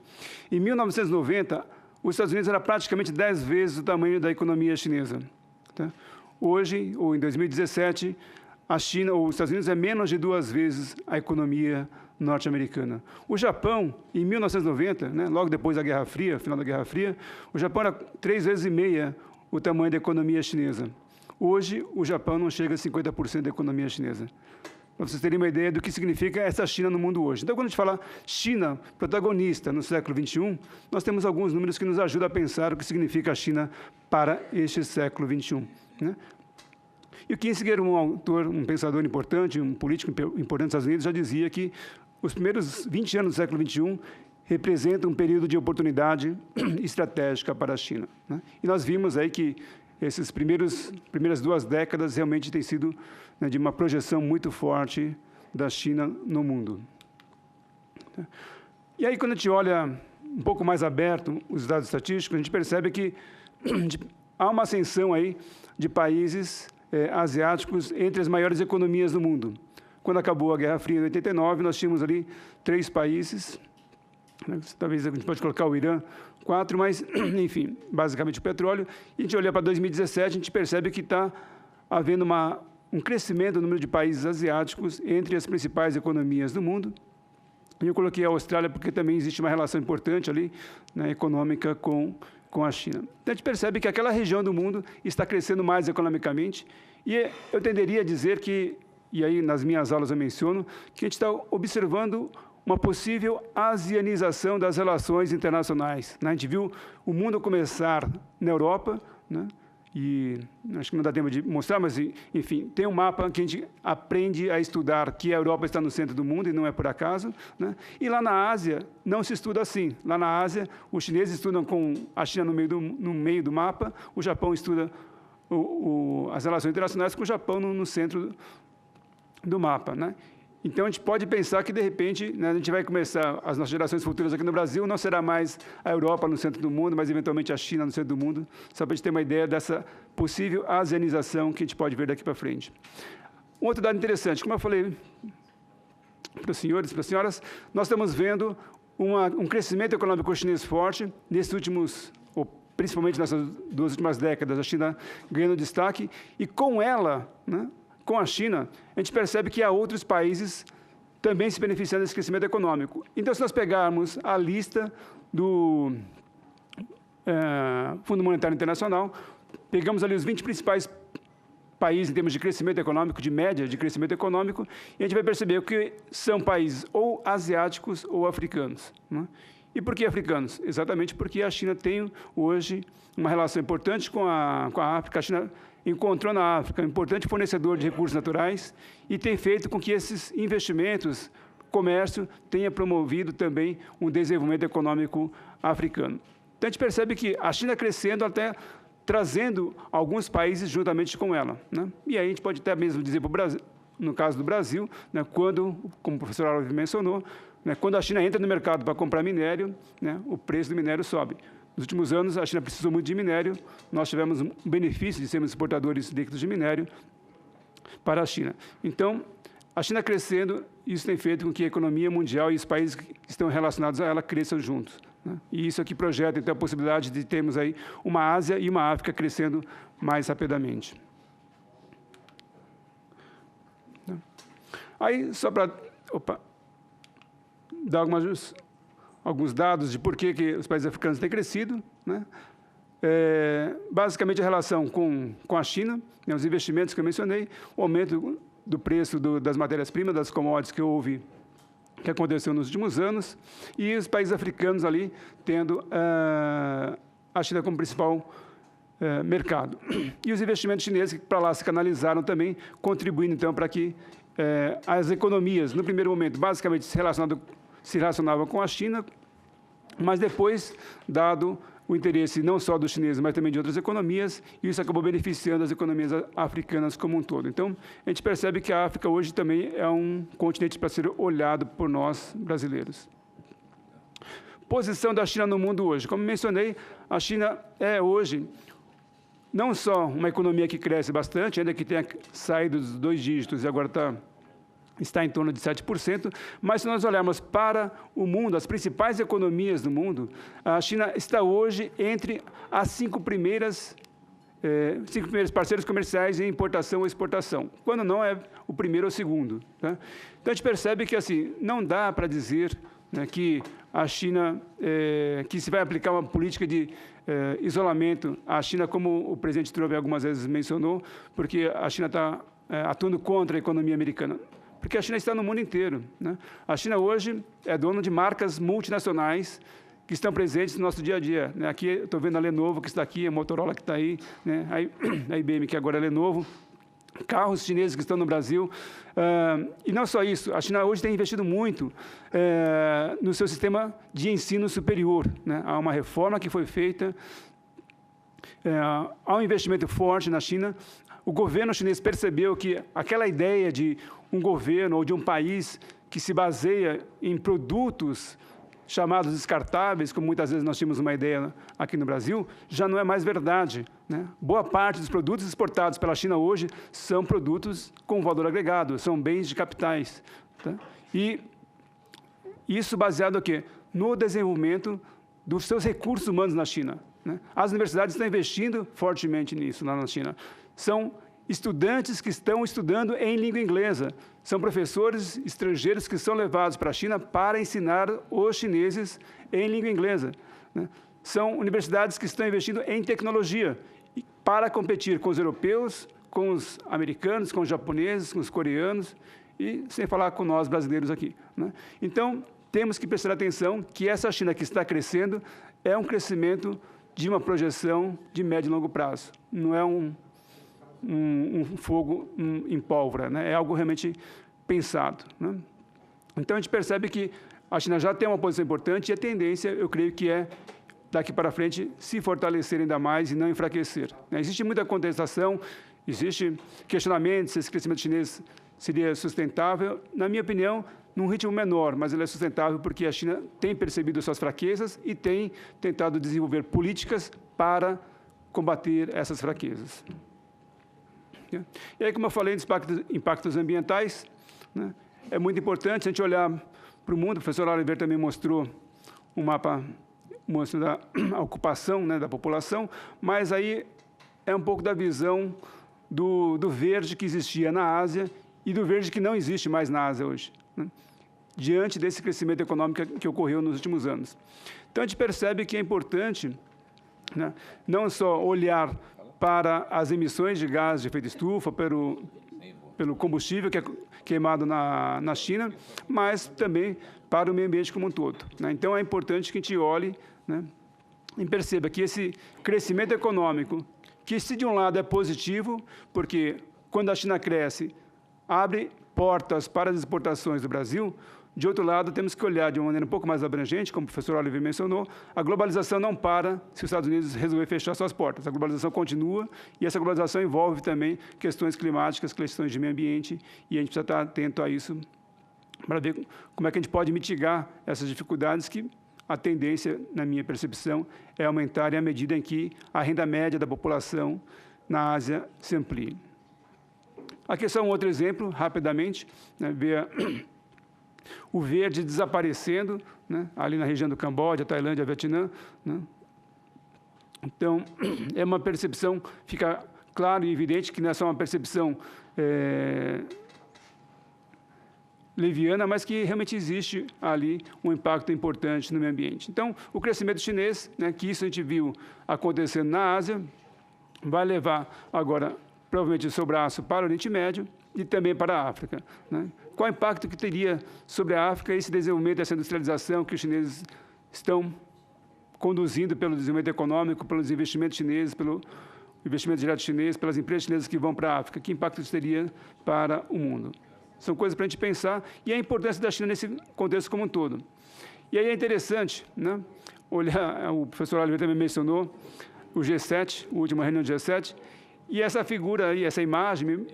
em 1990, os Estados Unidos era praticamente 10 vezes o tamanho da economia chinesa, tá? Hoje, ou em 2017, a China, ou os Estados Unidos, é menos de 2 vezes a economia norte-americana. O Japão, em 1990, né, logo depois da Guerra Fria, final da Guerra Fria, o Japão era 3,5 vezes o tamanho da economia chinesa. Hoje, o Japão não chega a 50% da economia chinesa. Para vocês terem uma ideia do que significa essa China no mundo hoje. Então, quando a gente fala China protagonista no século XXI, nós temos alguns números que nos ajudam a pensar o que significa a China para este século XXI, né? E o Kissinger, um autor, um pensador importante, um político importante dos Estados Unidos, já dizia que os primeiros 20 anos do século XXI representam um período de oportunidade estratégica para a China, né? E nós vimos aí que essas primeiras 2 décadas realmente têm sido, né, de uma projeção muito forte da China no mundo. E aí, quando a gente olha um pouco mais aberto os dados estatísticos, a gente percebe que há uma ascensão aí de países asiáticos entre as maiores economias do mundo. Quando acabou a Guerra Fria em 89, nós tínhamos ali 3 países, né, talvez a gente pode colocar o Irã, 4, mas, enfim, basicamente o petróleo. E a gente olha para 2017, a gente percebe que está havendo um crescimento do número de países asiáticos entre as principais economias do mundo. E eu coloquei a Austrália porque também existe uma relação importante ali, né, econômica com a China. Então, a gente percebe que aquela região do mundo está crescendo mais economicamente, e eu tenderia a dizer que, e aí nas minhas aulas eu menciono, que a gente está observando uma possível asianização das relações internacionais, né? A gente viu o mundo começar na Europa, né, e acho que não dá tempo de mostrar, mas, enfim, tem um mapa que a gente aprende a estudar que a Europa está no centro do mundo, e não é por acaso, né? E lá na Ásia, não se estuda assim. Lá na Ásia, os chineses estudam com a China no meio do mapa, o Japão estuda as relações internacionais com o Japão no centro do mapa, né? Então, a gente pode pensar que, de repente, né, a gente vai começar, as nossas gerações futuras aqui no Brasil, não será mais a Europa no centro do mundo, mas, eventualmente, a China no centro do mundo, só para a gente ter uma ideia dessa possível asianização que a gente pode ver daqui para frente. Um outro dado interessante, como eu falei para os senhores e para as senhoras, nós estamos vendo um crescimento econômico chinês forte nesses últimos, ou principalmente nessas 2 últimas décadas, a China ganhando destaque, e com ela, né, com a China, a gente percebe que há outros países também se beneficiando desse crescimento econômico. Então, se nós pegarmos a lista do Fundo Monetário Internacional, pegamos ali os 20 principais países em termos de crescimento econômico, de média de crescimento econômico, e a gente vai perceber que são países ou asiáticos ou africanos, né? E por que africanos? Exatamente porque a China tem hoje uma relação importante com a África. A China encontrou na África um importante fornecedor de recursos naturais e tem feito com que esses investimentos, comércio, tenha promovido também um desenvolvimento econômico africano. Então, a gente percebe que a China crescendo, até trazendo alguns países juntamente com ela, né? E aí a gente pode até mesmo dizer para o Brasil, no caso do Brasil, né, quando, como o professor Oliver mencionou, né, quando a China entra no mercado para comprar minério, né, o preço do minério sobe. Nos últimos anos, a China precisou muito de minério, nós tivemos um benefício de sermos exportadores líquidos de minério para a China. Então, a China crescendo, isso tem feito com que a economia mundial e os países que estão relacionados a ela cresçam juntos, né? E isso aqui projeta, então, a possibilidade de termos aí uma Ásia e uma África crescendo mais rapidamente. Aí, só para dar alguns dados de por que os países africanos têm crescido, né? Basicamente, a relação com a China, né, os investimentos que eu mencionei, o aumento do preço das matérias-primas, das commodities que aconteceu nos últimos anos, e os países africanos ali tendo a China como principal mercado. E os investimentos chineses que para lá se canalizaram também, contribuindo, então, para que as economias, no primeiro momento, basicamente se relacionavam com a China, mas depois, dado o interesse não só dos chineses, mas também de outras economias, e isso acabou beneficiando as economias africanas como um todo. Então, a gente percebe que a África hoje também é um continente para ser olhado por nós, brasileiros. Posição da China no mundo hoje. Como mencionei, a China é hoje não só uma economia que cresce bastante, ainda que tenha saído dos 2 dígitos e agora está em torno de 7%, mas se nós olharmos para o mundo, as principais economias do mundo, a China está hoje entre as 5 primeiros parceiros comerciais em importação ou exportação, quando não é o primeiro ou o segundo, tá? Então, a gente percebe que assim, não dá para dizer, né, que a China, que se vai aplicar uma política de isolamento à China, como o presidente Trump algumas vezes mencionou, porque a China está atuando contra a economia americana. Porque a China está no mundo inteiro, né? A China hoje é dona de marcas multinacionais que estão presentes no nosso dia a dia, né? Aqui estou vendo a Lenovo que está aqui, a Motorola que está aí, né? A IBM que agora é Lenovo, carros chineses que estão no Brasil. E não só isso, a China hoje tem investido muito no seu sistema de ensino superior, né? Há uma reforma que foi feita, há um investimento forte na China. O governo chinês percebeu que aquela ideia de um governo ou de um país que se baseia em produtos chamados descartáveis, como muitas vezes nós tínhamos uma ideia aqui no Brasil, já não é mais verdade, né? Boa parte dos produtos exportados pela China hoje são produtos com valor agregado, são bens de capitais, tá? E isso baseado aqui no desenvolvimento dos seus recursos humanos na China, né? As universidades estão investindo fortemente nisso lá na China. São estudantes que estão estudando em língua inglesa. São professores estrangeiros que são levados para a China para ensinar os chineses em língua inglesa, né? São universidades que estão investindo em tecnologia para competir com os europeus, com os americanos, com os japoneses, com os coreanos e sem falar com nós brasileiros aqui, né? Então, temos que prestar atenção que essa China que está crescendo é um crescimento de uma projeção de médio e longo prazo. Não é um fogo em pólvora, né? É algo realmente pensado, né? Então, a gente percebe que a China já tem uma posição importante e a tendência, eu creio que é, daqui para frente, se fortalecer ainda mais e não enfraquecer, né? Existe muita contestação, existe questionamento se esse crescimento chinês seria sustentável. Na minha opinião, num ritmo menor, mas ele é sustentável porque a China tem percebido suas fraquezas e tem tentado desenvolver políticas para combater essas fraquezas. E aí, como eu falei dos impactos ambientais, né, é muito importante a gente olhar para o mundo. O professor Oliver também mostrou um mapa mostrando a ocupação, né, da população, mas aí é um pouco da visão do verde que existia na Ásia e do verde que não existe mais na Ásia hoje, né, diante desse crescimento econômico que ocorreu nos últimos anos. Então, a gente percebe que é importante, né, não só olhar para as emissões de gás de efeito estufa, pelo combustível que é queimado na China, mas também para o meio ambiente como um todo, né? Então, é importante que a gente olhe, né, e perceba que esse crescimento econômico, que se de um lado é positivo, porque quando a China cresce, abre portas para as exportações do Brasil. De outro lado, temos que olhar de uma maneira um pouco mais abrangente, como o professor Oliver mencionou, a globalização não para se os Estados Unidos resolver fechar suas portas. A globalização continua e essa globalização envolve também questões climáticas, questões de meio ambiente, e a gente precisa estar atento a isso para ver como é que a gente pode mitigar essas dificuldades que a tendência, na minha percepção, é aumentar à medida em que a renda média da população na Ásia se amplie. Aqui é só um outro exemplo, rapidamente, né, ver o verde desaparecendo, né, ali na região do Camboja, Tailândia, Vietnã, né. Então, é uma percepção, fica claro e evidente que não é só uma percepção leviana, mas que realmente existe ali um impacto importante no meio ambiente. Então, o crescimento chinês, né, que isso a gente viu acontecendo na Ásia, vai levar agora, provavelmente, o seu braço para o Oriente Médio e também para a África, né? Qual o impacto que teria sobre a África esse desenvolvimento, essa industrialização que os chineses estão conduzindo pelo desenvolvimento econômico, pelos investimentos chineses, pelo investimento direto chinês, pelas empresas chinesas que vão para a África? Que impacto isso teria para o mundo? São coisas para a gente pensar, e a importância da China nesse contexto como um todo. E aí é interessante, né, olhar, o professor Oliver também mencionou o G7, a última reunião do G7, e essa figura aí, essa imagem,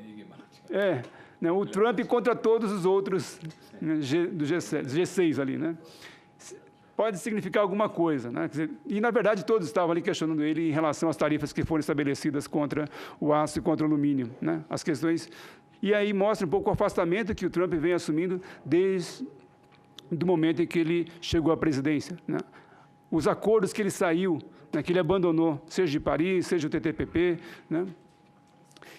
né, o Trump contra todos os outros, né, do G6 ali, né? Pode significar alguma coisa, né? Quer dizer, e, na verdade, todos estavam ali questionando ele em relação às tarifas que foram estabelecidas contra o aço e contra o alumínio, né? As questões. E aí mostra um pouco o afastamento que o Trump vem assumindo desde o momento em que ele chegou à presidência, né? Os acordos que ele saiu, né, que ele abandonou, seja de Paris, seja o TTP, né?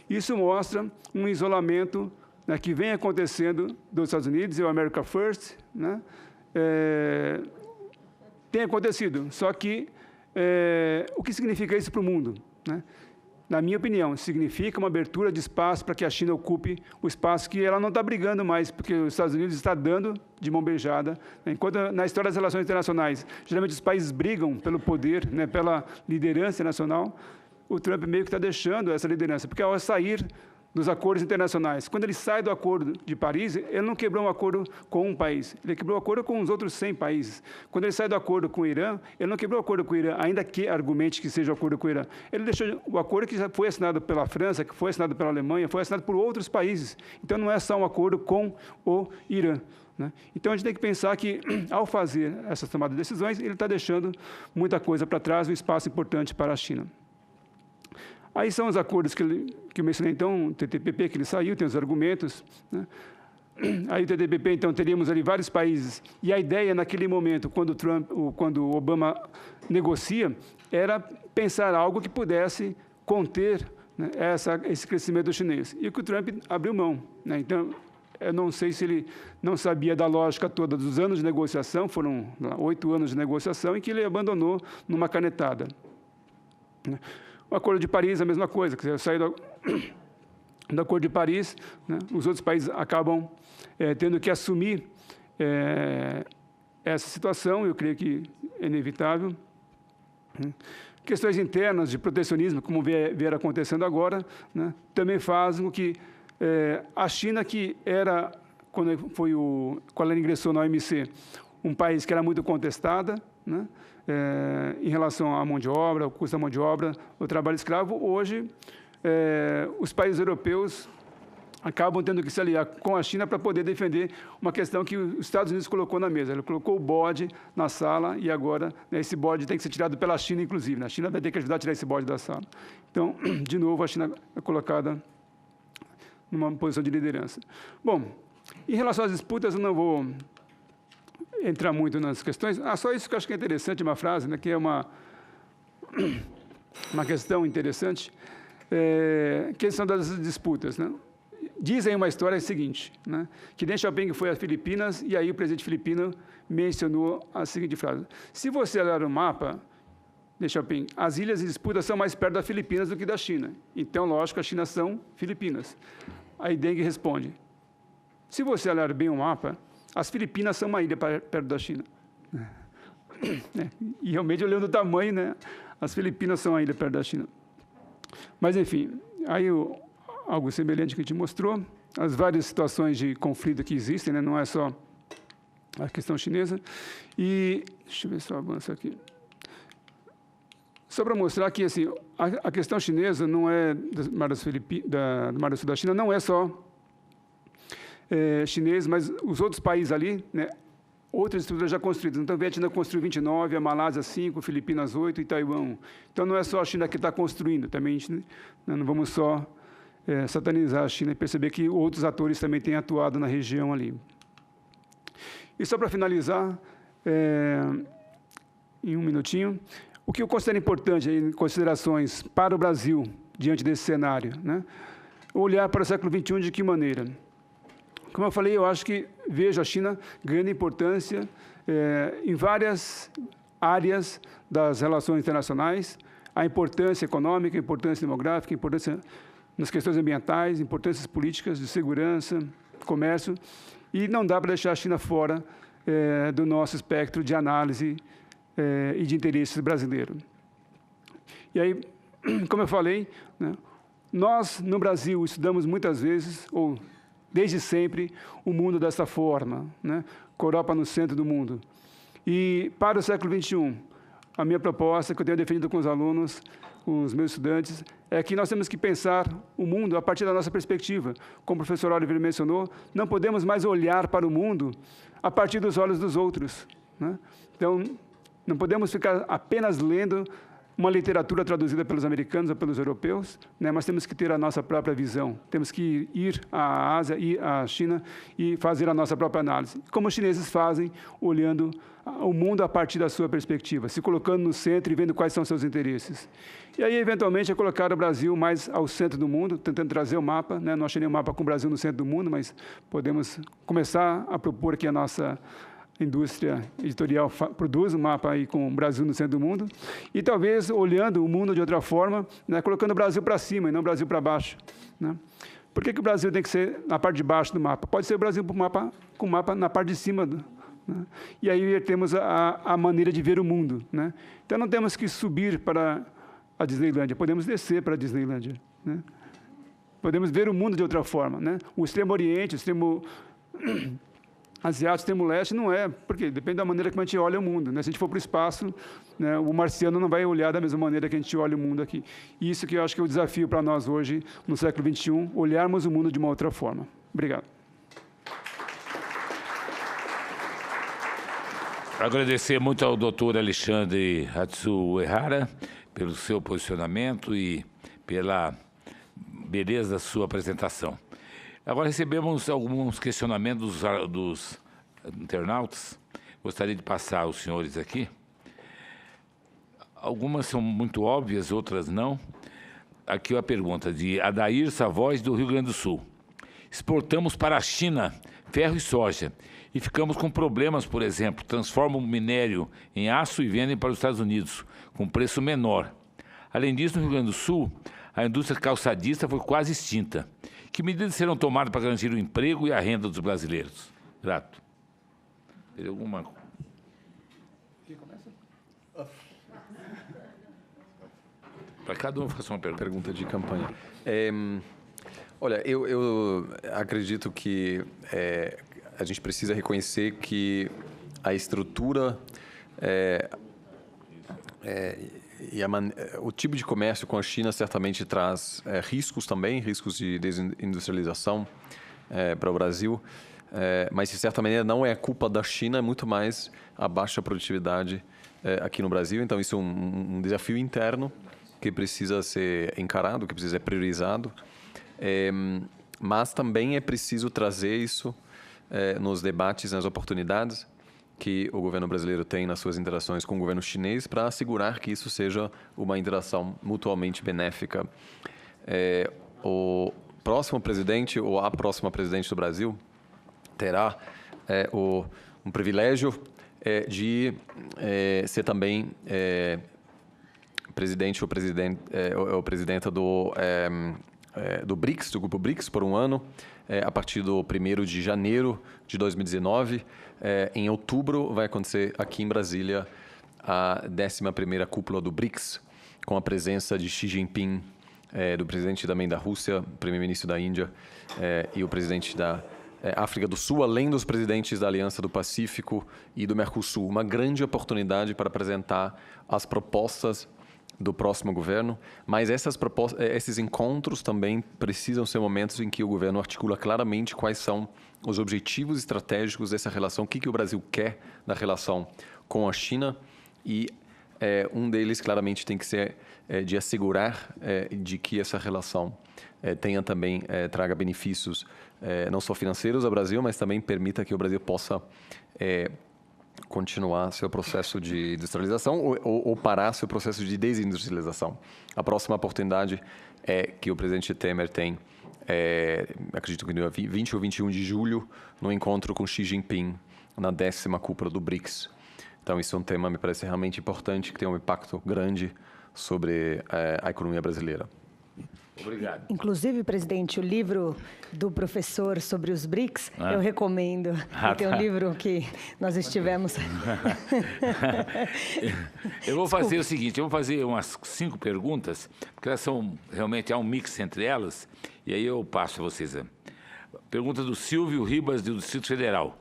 Isso mostra um isolamento, né, que vem acontecendo dos Estados Unidos, e o America First, né, tem acontecido. Só que o que significa isso para o mundo, né? Na minha opinião, significa uma abertura de espaço para que a China ocupe o espaço que ela não está brigando mais, porque os Estados Unidos está dando de mão beijada. Enquanto na história das relações internacionais, geralmente os países brigam pelo poder, né, pela liderança nacional, o Trump meio que está deixando essa liderança, porque ao sair dos acordos internacionais, quando ele sai do Acordo de Paris, ele não quebrou um acordo com um país, ele quebrou um acordo com os outros 100 países. Quando ele sai do acordo com o Irã, ele não quebrou o acordo com o Irã, ainda que argumente que seja o acordo com o Irã. Ele deixou o acordo que já foi assinado pela França, que foi assinado pela Alemanha, foi assinado por outros países. Então, não é só um acordo com o Irã, né? Então, a gente tem que pensar que, ao fazer essas tomadas de decisões, ele está deixando muita coisa para trás, um espaço importante para a China. Aí são os acordos que eu mencionei, então, o TTP, que ele saiu, tem os argumentos, né? Aí o TTP, então, teríamos ali vários países, e a ideia naquele momento, quando o Obama negocia, era pensar algo que pudesse conter, né, esse crescimento chinês. E o que o Trump abriu mão, né? Então, eu não sei se ele não sabia da lógica toda dos anos de negociação, foram 8 anos de negociação, em que ele abandonou numa canetada, né? O Acordo de Paris é a mesma coisa, quer dizer, sair do Acordo de Paris, né, os outros países acabam tendo que assumir essa situação, eu creio que é inevitável, né? questões internas de protecionismo, como vier acontecendo agora, né, também fazem com que a China, que era, quando ela ingressou na OMC, um país que era muito contestada, né, em relação à mão de obra, ao custo da mão de obra, o trabalho escravo, hoje os países europeus acabam tendo que se aliar com a China para poder defender uma questão que os Estados Unidos colocou na mesa. Ele colocou o bode na sala e agora, né, esse bode tem que ser tirado pela China, inclusive, né? A China vai ter que ajudar a tirar esse bode da sala. Então, de novo, a China é colocada numa posição de liderança. Bom, em relação às disputas, eu não vou entrar muito nas questões. Só isso que eu acho que é interessante, uma frase, né, que é uma questão interessante, questão das disputas, né? Dizem uma história seguinte, né, que Deng Xiaoping foi às Filipinas e aí o presidente filipino mencionou a seguinte frase: se você olhar o mapa, Deng Xiaoping, as ilhas em disputa são mais perto das Filipinas do que da China. Então, lógico, a China são Filipinas. Aí Deng responde: se você olhar bem o mapa, as Filipinas são uma ilha perto da China. E realmente, olhando o tamanho, né, as Filipinas são uma ilha perto da China. Mas, enfim, aí algo semelhante que a gente mostrou, as várias situações de conflito que existem, né, não é só a questão chinesa. E, deixa eu ver se eu avanço aqui. Só para mostrar que assim, a questão chinesa não é do Mar do Sul da China, não é só chinês, mas os outros países ali, né, outras estruturas já construídas. Então, a Vietnã construiu 29, a Malásia 5, Filipinas 8 e Taiwan 1. Então, não é só a China que está construindo, também a gente, não vamos só satanizar a China e perceber que outros atores também têm atuado na região ali. E só para finalizar, em um minutinho, o que eu considero importante em considerações para o Brasil, diante desse cenário, né? Olhar para o século XXI de que maneira? Como eu falei, eu acho que vejo a China ganhando importância em várias áreas das relações internacionais, a importância econômica, a importância demográfica, a importância nas questões ambientais, importâncias políticas, de segurança, comércio, e não dá para deixar a China fora do nosso espectro de análise e de interesses brasileiro. E aí, como eu falei, né, nós, no Brasil, estudamos muitas vezes, ou desde sempre, o mundo dessa forma, né, com a Europa no centro do mundo. E, para o século XXI, a minha proposta, que eu tenho defendido com os alunos, com os meus estudantes, é que nós temos que pensar o mundo a partir da nossa perspectiva. Como o professor Oliver mencionou, não podemos mais olhar para o mundo a partir dos olhos dos outros, né? Então, não podemos ficar apenas lendo uma literatura traduzida pelos americanos ou pelos europeus, né? Mas temos que ter a nossa própria visão. Temos que ir à Ásia e à China e fazer a nossa própria análise. Como os chineses fazem, olhando o mundo a partir da sua perspectiva, se colocando no centro e vendo quais são seus interesses. E aí, eventualmente, é colocar o Brasil mais ao centro do mundo, tentando trazer o mapa, né? Não achei nenhum mapa com o Brasil no centro do mundo, mas podemos começar a propor que a nossa indústria editorial produz um mapa aí com o Brasil no centro do mundo, e talvez olhando o mundo de outra forma, né, colocando o Brasil para cima e não o Brasil para baixo, né? Por que o Brasil tem que ser na parte de baixo do mapa? Pode ser o Brasil com o mapa na parte de cima, né? E aí temos a maneira de ver o mundo, né? Então não temos que subir para a Disneylândia, podemos descer para a Disneylândia, né? Podemos ver o mundo de outra forma, né? O extremo oriente, o extremo asiático, extremo leste, não é, porque depende da maneira como a gente olha o mundo, né? Se a gente for para o espaço, né, o marciano não vai olhar da mesma maneira que a gente olha o mundo aqui. E isso que eu acho que é o desafio para nós hoje, no século XXI, olharmos o mundo de uma outra forma. Obrigado. Agradecer muito ao doutor Alexandre Hatsu Uehara pelo seu posicionamento e pela beleza da sua apresentação. Agora recebemos alguns questionamentos dos internautas. Gostaria de passar aos senhores aqui. Algumas são muito óbvias, outras não. Aqui a pergunta de Adair Savoz, do Rio Grande do Sul. Exportamos para a China ferro e soja e ficamos com problemas, por exemplo, transformam o minério em aço e vendem para os Estados Unidos com preço menor. Além disso, no Rio Grande do Sul, a indústria calçadista foi quase extinta. Que medidas serão tomadas para garantir o emprego e a renda dos brasileiros? Grato. Teria alguma... Quem começa? Para cada um faça uma pergunta. Pergunta de campanha. Olha, eu acredito que a gente precisa reconhecer que a estrutura e o tipo de comércio com a China certamente traz riscos também, riscos de desindustrialização para o Brasil, mas de certa maneira não é culpa da China, é muito mais a baixa produtividade aqui no Brasil. Então isso é um desafio interno que precisa ser encarado, que precisa ser priorizado, mas também é preciso trazer isso nos debates, nas oportunidades que o governo brasileiro tem nas suas interações com o governo chinês para assegurar que isso seja uma interação mutuamente benéfica. O próximo presidente ou a próxima presidente do Brasil terá um privilégio de ser também presidente ou presidenta do BRICS, do grupo BRICS, por um ano, a partir do 1º de janeiro de 2019. Em outubro vai acontecer aqui em Brasília a 11ª cúpula do BRICS, com a presença de Xi Jinping, do presidente também da Rússia, primeiro-ministro da Índia e o presidente da África do Sul, além dos presidentes da Aliança do Pacífico e do Mercosul. Uma grande oportunidade para apresentar as propostas do próximo governo, mas esses encontros também precisam ser momentos em que o governo articula claramente quais são os objetivos estratégicos dessa relação, o que o Brasil quer na relação com a China, e um deles claramente tem que ser de assegurar de que essa relação tenha também, traga benefícios não só financeiros ao Brasil, mas também permita que o Brasil possa continuar seu processo de industrialização ou parar seu processo de desindustrialização. A próxima oportunidade que o presidente Temer tem, acredito que no dia 20 ou 21 de julho, no encontro com Xi Jinping, na 10ª cúpula do BRICS. Então, isso é um tema, me parece, realmente importante, que tem um impacto grande sobre a economia brasileira. Obrigado. Inclusive, presidente, o livro do professor sobre os BRICS, eu recomendo. Tem um livro que nós estivemos... Eu vou fazer o seguinte, eu vou fazer umas 5 perguntas, porque elas são, realmente, há um mix entre elas, e aí eu passo a vocês. Pergunta do Silvio Ribas, do Distrito Federal.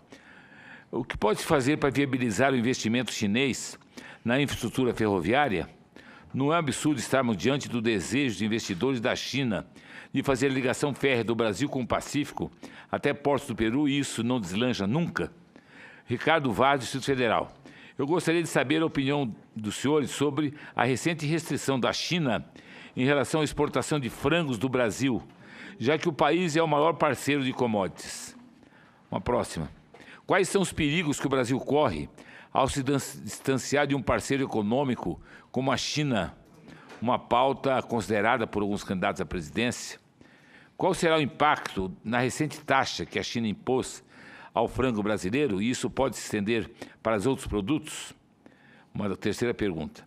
O que pode fazer para viabilizar o investimento chinês na infraestrutura ferroviária? Não é absurdo estarmos diante do desejo de investidores da China de fazer a ligação férrea do Brasil com o Pacífico até portos do Peru e isso não deslancha nunca? Ricardo Vaz, Distrito Federal. Eu gostaria de saber a opinião dos senhores sobre a recente restrição da China em relação à exportação de frangos do Brasil, já que o país é o maior parceiro de commodities. Uma próxima. Quais são os perigos que o Brasil corre ao se distanciar de um parceiro econômico como a China, uma pauta considerada por alguns candidatos à presidência? Qual será o impacto na recente taxa que a China impôs ao frango brasileiro, e isso pode se estender para os outros produtos? Uma terceira pergunta.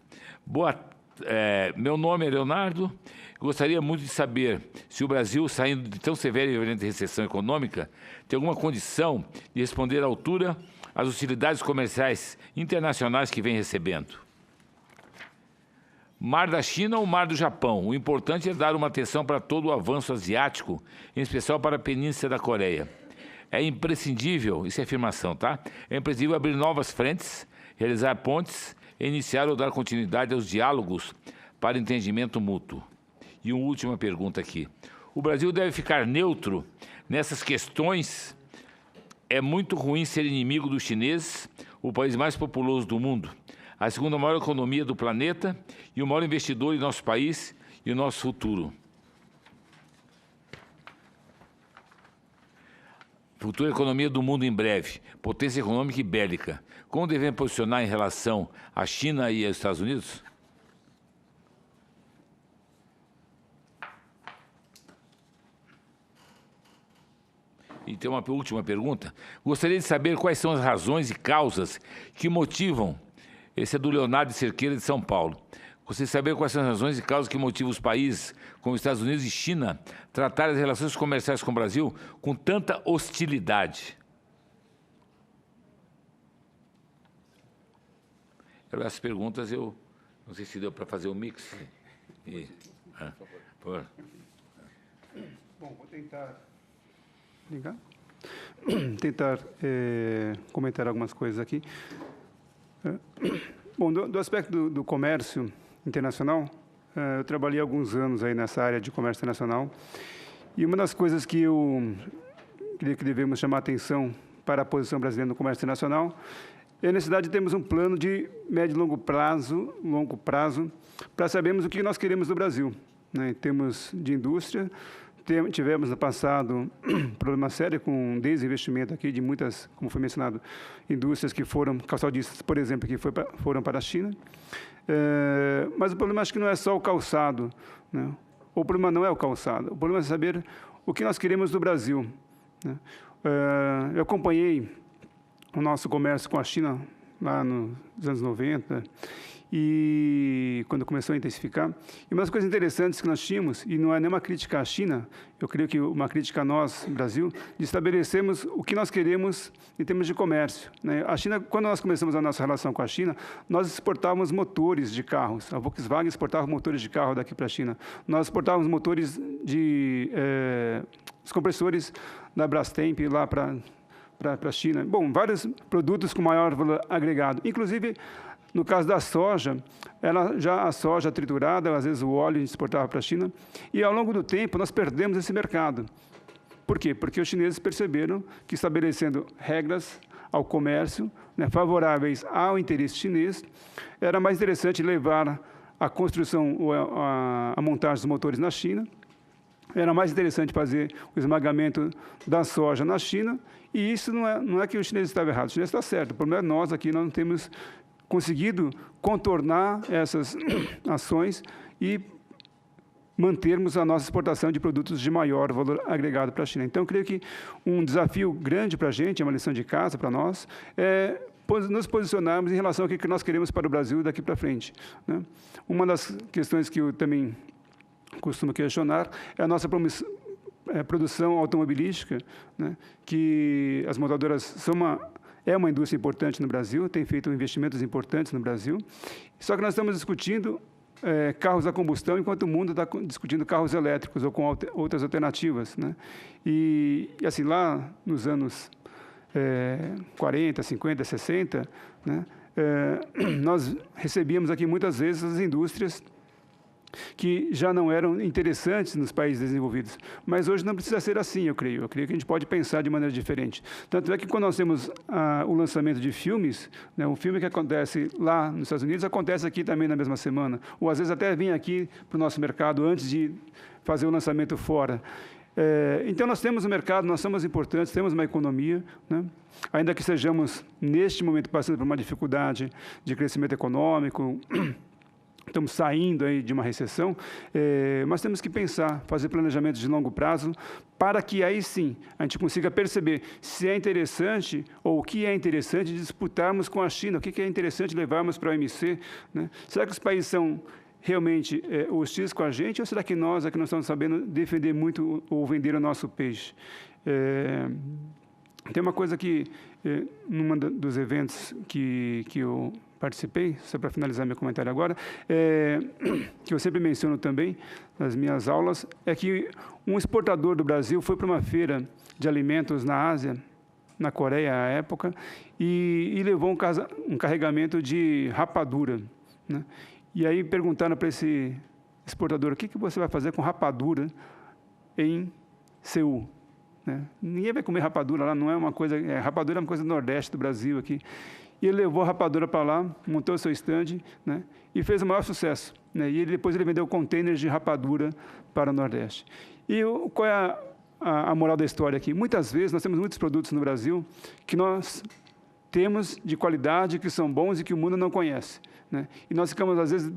Meu nome é Leonardo. Gostaria muito de saber se o Brasil, saindo de tão severa e violenta recessão econômica, tem alguma condição de responder à altura às hostilidades comerciais internacionais que vem recebendo. Mar da China ou Mar do Japão? O importante é dar uma atenção para todo o avanço asiático, em especial para a Península da Coreia. É imprescindível, isso é afirmação, tá? É imprescindível abrir novas frentes, realizar pontes, iniciar ou dar continuidade aos diálogos para entendimento mútuo. E uma última pergunta aqui. O Brasil deve ficar neutro nessas questões? É muito ruim ser inimigo dos chineses, o país mais populoso do mundo, a segunda maior economia do planeta e o maior investidor em nosso país e o nosso futuro. Futura economia do mundo em breve, potência econômica e bélica. Como devemos posicionar em relação à China e aos Estados Unidos? E tem uma última pergunta. Gostaria de saber quais são as razões e causas que motivam, esse é do Leonardo Cerqueira, de São Paulo. Gostaria de saber quais são as razões e causas que motivam os países, como Estados Unidos e China, tratar as relações comerciais com o Brasil com tanta hostilidade. Essas perguntas eu não sei se deu para fazer o mix. Por. Bom, vou tentar ligar. Tentar comentar algumas coisas aqui. Bom, do aspecto do comércio internacional, eu trabalhei alguns anos aí nessa área de comércio internacional, e uma das coisas que eu queria que devemos chamar a atenção para a posição brasileira no comércio internacional é a necessidade de termos um plano de médio e longo prazo, para sabermos o que nós queremos do Brasil, né, em termos de indústria. Tivemos no passado um problema sério com desinvestimento aqui de muitas, como foi mencionado, indústrias que foram, calçadistas, por exemplo, que foram para a China. Mas o problema acho que não é só o calçado, né? O problema não é o calçado, o problema é saber o que nós queremos do Brasil, né? Eu acompanhei o nosso comércio com a China lá nos anos 90, e quando começou a intensificar. E uma das coisas interessantes que nós tínhamos, e não é nenhuma crítica à China, eu creio que uma crítica a nós, Brasil, de estabelecermos o que nós queremos em termos de comércio, né? A China, quando nós começamos a nossa relação com a China, nós exportávamos motores de carros. A Volkswagen exportava motores de carro daqui para a China. Nós exportávamos motores os compressores da Brastemp lá para a China. Bom, vários produtos com maior valor agregado. Inclusive, no caso da soja, a soja triturada, às vezes o óleo a gente exportava para a China, e ao longo do tempo nós perdemos esse mercado. Por quê? Porque os chineses perceberam que, estabelecendo regras ao comércio, né, favoráveis ao interesse chinês, era mais interessante levar a construção, a montagem dos motores na China, era mais interessante fazer o esmagamento da soja na China, e isso não é que os chineses estavam errados, os chineses estão certos, o problema é nós aqui, nós não temos conseguido contornar essas ações e mantermos a nossa exportação de produtos de maior valor agregado para a China. Então, eu creio que um desafio grande para a gente, é uma lição de casa para nós, é nos posicionarmos em relação ao que nós queremos para o Brasil daqui para frente, né? Uma das questões que eu também costumo questionar é a nossa produção automobilística, né? Que as montadoras são uma indústria importante no Brasil, tem feito investimentos importantes no Brasil, só que nós estamos discutindo carros a combustão, enquanto o mundo está discutindo carros elétricos ou com outras alternativas, né? E assim, lá nos anos 40, 50, 60, né, nós recebíamos aqui muitas vezes as indústrias que já não eram interessantes nos países desenvolvidos. Mas hoje não precisa ser assim, eu creio. Eu creio que a gente pode pensar de maneira diferente. Tanto é que quando nós temos o lançamento de filmes, né, um filme que acontece lá nos Estados Unidos, acontece aqui também na mesma semana. Ou às vezes até vem aqui para o nosso mercado antes de fazer o lançamento fora. Então, nós temos um mercado, nós somos importantes, temos uma economia, né? Ainda que estejamos, neste momento, passando por uma dificuldade de crescimento econômico, estamos saindo aí de uma recessão, mas temos que pensar, fazer planejamentos de longo prazo, para que aí sim a gente consiga perceber se é interessante ou o que é interessante disputarmos com a China, o que é interessante levarmos para a OMC, né? Será que os países são realmente hostis com a gente, ou será que nós aqui não estamos sabendo defender muito ou vender o nosso peixe? Tem uma coisa que, num dos eventos que eu participei, só para finalizar meu comentário agora, que eu sempre menciono também nas minhas aulas, é que um exportador do Brasil foi para uma feira de alimentos na Ásia, na Coreia à época, e levou um carregamento de rapadura, né? E aí perguntaram para esse exportador, o que você vai fazer com rapadura em Seul? Né? Ninguém vai comer rapadura lá, não é uma coisa... rapadura é uma coisa do Nordeste do Brasil aqui. E ele levou a rapadura para lá, montou seu stand, né, e fez o maior sucesso, né? E depois ele vendeu containers de rapadura para o Nordeste. E qual é a moral da história aqui? Muitas vezes nós temos muitos produtos no Brasil que nós temos de qualidade, que são bons e que o mundo não conhece, né? E nós ficamos, às vezes,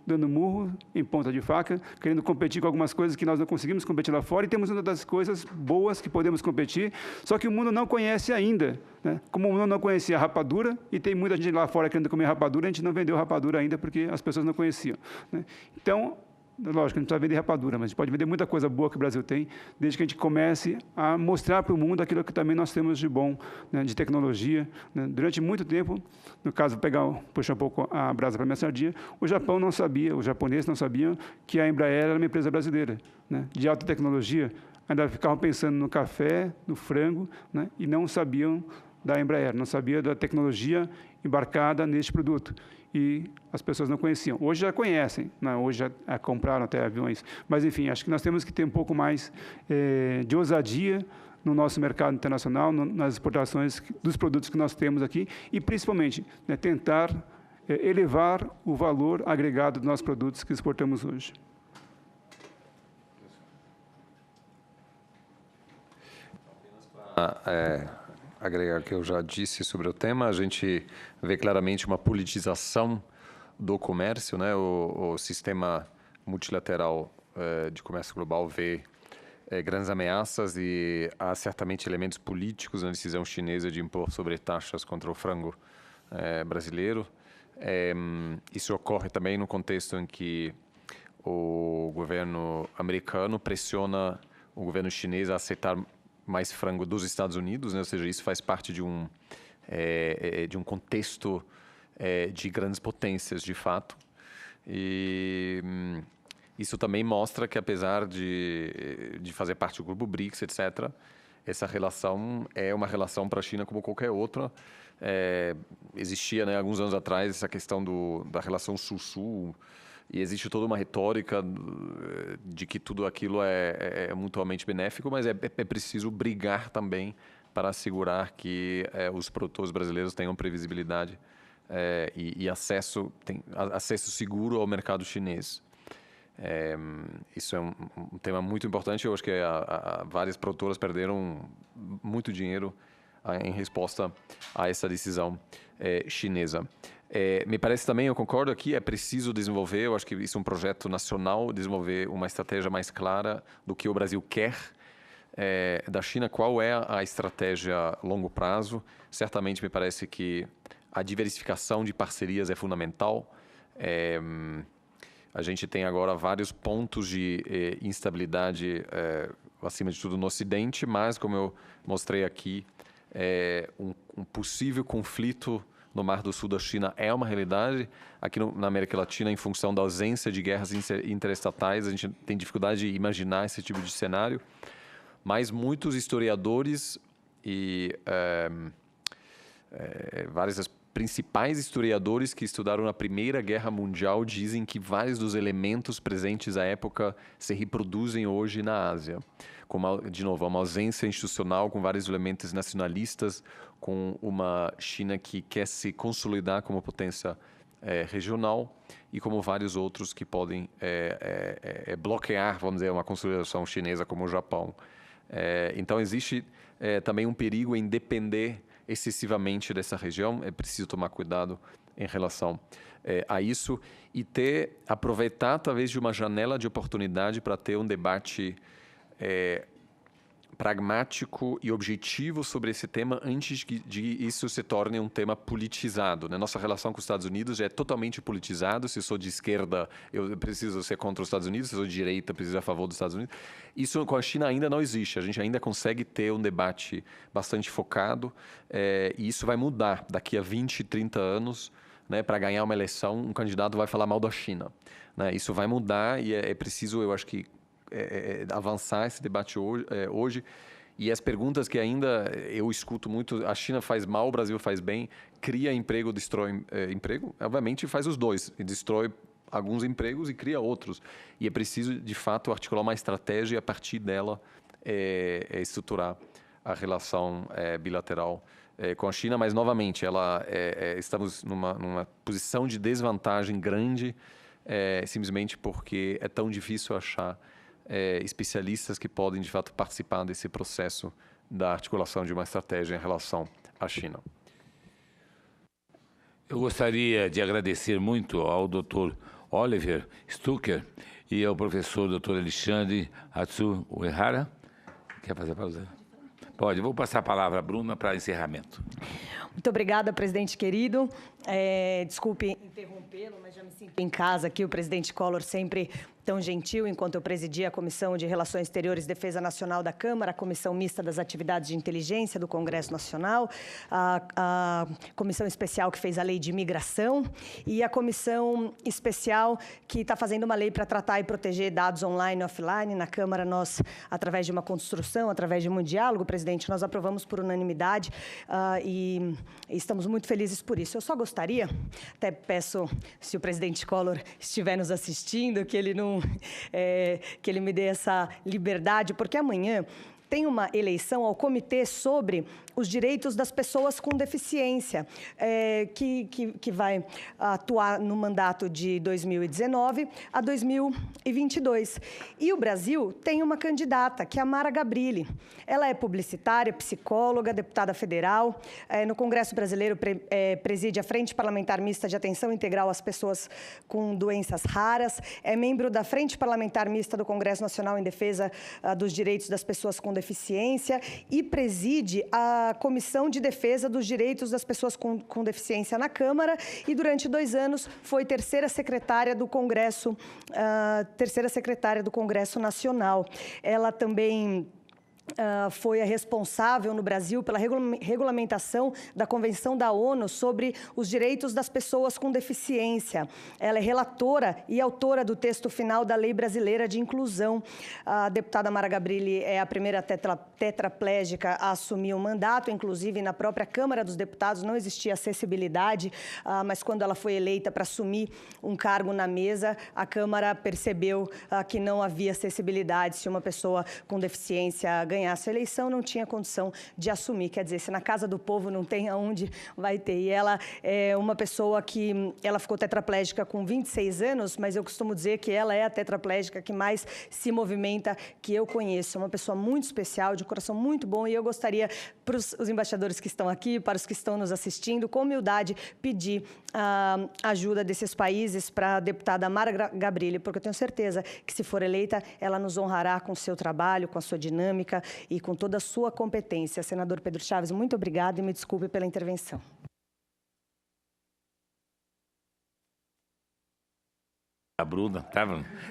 dando murro em ponta de faca, querendo competir com algumas coisas que nós não conseguimos competir lá fora, e temos uma das coisas boas que podemos competir, só que o mundo não conhece ainda, né? Como o mundo não conhecia a rapadura, e tem muita gente lá fora querendo comer rapadura, a gente não vendeu rapadura ainda porque as pessoas não conheciam, né? Então, lógico, a gente não precisa vender rapadura, mas a gente pode vender muita coisa boa que o Brasil tem, desde que a gente comece a mostrar para o mundo aquilo que também nós temos de bom, né, de tecnologia. Né? Durante muito tempo, no caso, puxar um pouco a brasa para a minha sardinha, o Japão não sabia, os japoneses não sabiam que a Embraer era uma empresa brasileira, né, de alta tecnologia. Ainda ficavam pensando no café, no frango, né, e não sabiam da Embraer, não sabiam da tecnologia embarcada neste produto. E as pessoas não conheciam. Hoje já conhecem, né? Hoje já compraram até aviões. Mas, enfim, acho que nós temos que ter um pouco mais de ousadia no nosso mercado internacional, nas exportações dos produtos que nós temos aqui e, principalmente, né, tentar elevar o valor agregado dos nossos produtos que exportamos hoje. Agregar o que eu já disse sobre o tema, a gente vê claramente uma politização do comércio, né? O sistema multilateral de comércio global vê grandes ameaças e há certamente elementos políticos na decisão chinesa de impor sobretaxas contra o frango brasileiro. Isso ocorre também no contexto em que o governo americano pressiona o governo chinês a aceitar mais frango dos Estados Unidos, né? Ou seja, isso faz parte de um contexto de grandes potências, de fato. E isso também mostra que, apesar de fazer parte do grupo BRICS, etc., essa relação é uma relação para a China como qualquer outra. Existia, né, alguns anos atrás, essa questão da relação Sul-Sul, e existe toda uma retórica de que tudo aquilo é mutuamente benéfico, mas é preciso brigar também para assegurar que os produtores brasileiros tenham previsibilidade e acesso seguro ao mercado chinês. Isso é um tema muito importante. Eu acho que várias produtoras perderam muito dinheiro em resposta a essa decisão chinesa. Me parece também, eu concordo aqui, é preciso desenvolver, eu acho que isso é um projeto nacional, desenvolver uma estratégia mais clara do que o Brasil quer da China, qual é a estratégia a longo prazo. Certamente me parece que a diversificação de parcerias é fundamental. A gente tem agora vários pontos de instabilidade, acima de tudo no Ocidente, mas, como eu mostrei aqui, um possível conflito no Mar do Sul da China é uma realidade. Aqui na América Latina, em função da ausência de guerras interestatais, a gente tem dificuldade de imaginar esse tipo de cenário. Mas muitos historiadores e vários dos principais historiadores que estudaram a Primeira Guerra Mundial dizem que vários dos elementos presentes à época se reproduzem hoje na Ásia. De novo, uma ausência institucional com vários elementos nacionalistas, com uma China que quer se consolidar como potência regional e como vários outros que podem bloquear, vamos dizer, uma consolidação chinesa como o Japão. Então, existe também um perigo em depender excessivamente dessa região. É preciso tomar cuidado em relação a isso e aproveitar talvez de uma janela de oportunidade para ter um debate pragmático e objetivo sobre esse tema antes de isso se torne um tema politizado, né? Nossa relação com os Estados Unidos já é totalmente politizado. Se eu sou de esquerda, eu preciso ser contra os Estados Unidos. Se eu sou de direita, eu preciso ser a favor dos Estados Unidos. Isso com a China ainda não existe. A gente ainda consegue ter um debate bastante focado e isso vai mudar daqui a 20, 30 anos. Né, para ganhar uma eleição, um candidato vai falar mal da China. Né? Isso vai mudar e é preciso, eu acho que, avançar esse debate hoje. E as perguntas que ainda eu escuto muito: a China faz mal, o Brasil faz bem, cria emprego, destrói emprego? Obviamente faz os dois, e destrói alguns empregos e cria outros. E é preciso, de fato, articular uma estratégia e, a partir dela, estruturar a relação bilateral com a China. Mas, novamente, estamos numa posição de desvantagem grande, simplesmente porque é tão difícil achar especialistas que podem, de fato, participar desse processo da articulação de uma estratégia em relação à China. Eu gostaria de agradecer muito ao Dr. Oliver Stucker e ao professor Dr. Alexandre Atsu Uehara. Quer fazer a pausa? Pode. Vou passar a palavra à Bruna para encerramento. Muito obrigada, presidente querido. Desculpe interrompê-lo, mas já me sinto em casa aqui. O presidente Collor sempre tão gentil, enquanto eu presidia a Comissão de Relações Exteriores e Defesa Nacional da Câmara, a Comissão Mista das Atividades de Inteligência do Congresso Nacional, a Comissão Especial que fez a Lei de Imigração e a Comissão Especial que está fazendo uma lei para tratar e proteger dados online e offline. Na Câmara, nós, através de uma construção, através de um diálogo, presidente, nós aprovamos por unanimidade e estamos muito felizes por isso. Eu só gostaria, até peço, se o presidente Collor estiver nos assistindo, que ele me dê essa liberdade, porque amanhã tem uma eleição ao Comitê sobre os Direitos das Pessoas com Deficiência, que vai atuar no mandato de 2019 a 2022. E o Brasil tem uma candidata, que é a Mara Gabrilli. Ela é publicitária, psicóloga, deputada federal. No Congresso Brasileiro, preside a Frente Parlamentar Mista de Atenção Integral às Pessoas com Doenças Raras. É membro da Frente Parlamentar Mista do Congresso Nacional em Defesa dos Direitos das Pessoas com Deficiência e preside a Comissão de Defesa dos Direitos das Pessoas com Deficiência na Câmara e, durante 2 anos, foi terceira secretária do Congresso Nacional. Ela também foi a responsável no Brasil pela regulamentação da Convenção da ONU sobre os direitos das pessoas com deficiência. Ela é relatora e autora do texto final da Lei Brasileira de Inclusão. A deputada Mara Gabrilli é a primeira tetraplégica a assumir o mandato, inclusive na própria Câmara dos Deputados não existia acessibilidade, mas quando ela foi eleita para assumir um cargo na mesa, a Câmara percebeu que não havia acessibilidade se uma pessoa com deficiência ganhasse a eleição, não tinha condição de assumir. Quer dizer, se na casa do povo não tem, aonde vai ter? E ela é uma pessoa que ela ficou tetraplégica com 26 anos, mas eu costumo dizer que ela é a tetraplégica que mais se movimenta que eu conheço. É uma pessoa muito especial, de coração muito bom, e eu gostaria, para os embaixadores que estão aqui, para os que estão nos assistindo, com humildade, pedir a ajuda desses países para a deputada Mara Gabrilli, porque eu tenho certeza que, se for eleita, ela nos honrará com o seu trabalho, com a sua dinâmica e com toda a sua competência. Senador Pedro Chaves, muito obrigado e me desculpe pela intervenção. A Bruna, tá?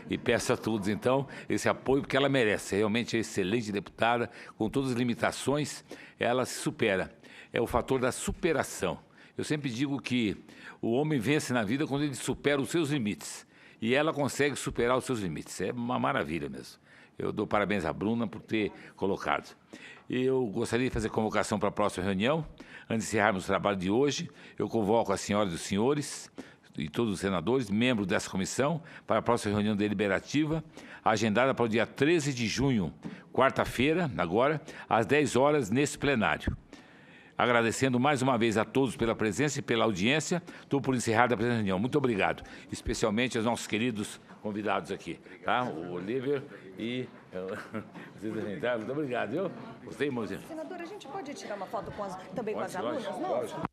E peço a todos, então, esse apoio, porque ela merece. Realmente é excelente deputada, com todas as limitações, ela se supera. É o fator da superação. Eu sempre digo que o homem vence na vida quando ele supera os seus limites. E ela consegue superar os seus limites. É uma maravilha mesmo. Eu dou parabéns à Bruna por ter colocado. Eu gostaria de fazer convocação para a próxima reunião. Antes de encerrarmos o trabalho de hoje, eu convoco as senhoras e os senhores e todos os senadores, membros dessa comissão, para a próxima reunião deliberativa, agendada para o dia 13 de junho, quarta-feira, agora, às 10 horas, nesse plenário. Agradecendo mais uma vez a todos pela presença e pela audiência, estou por encerrada a presente reunião. Muito obrigado, especialmente aos nossos queridos convidados aqui, tá? O Oliver e... Muito obrigado, viu? Gostei muito. Senador, a gente pode tirar uma foto também com as alunas? Não?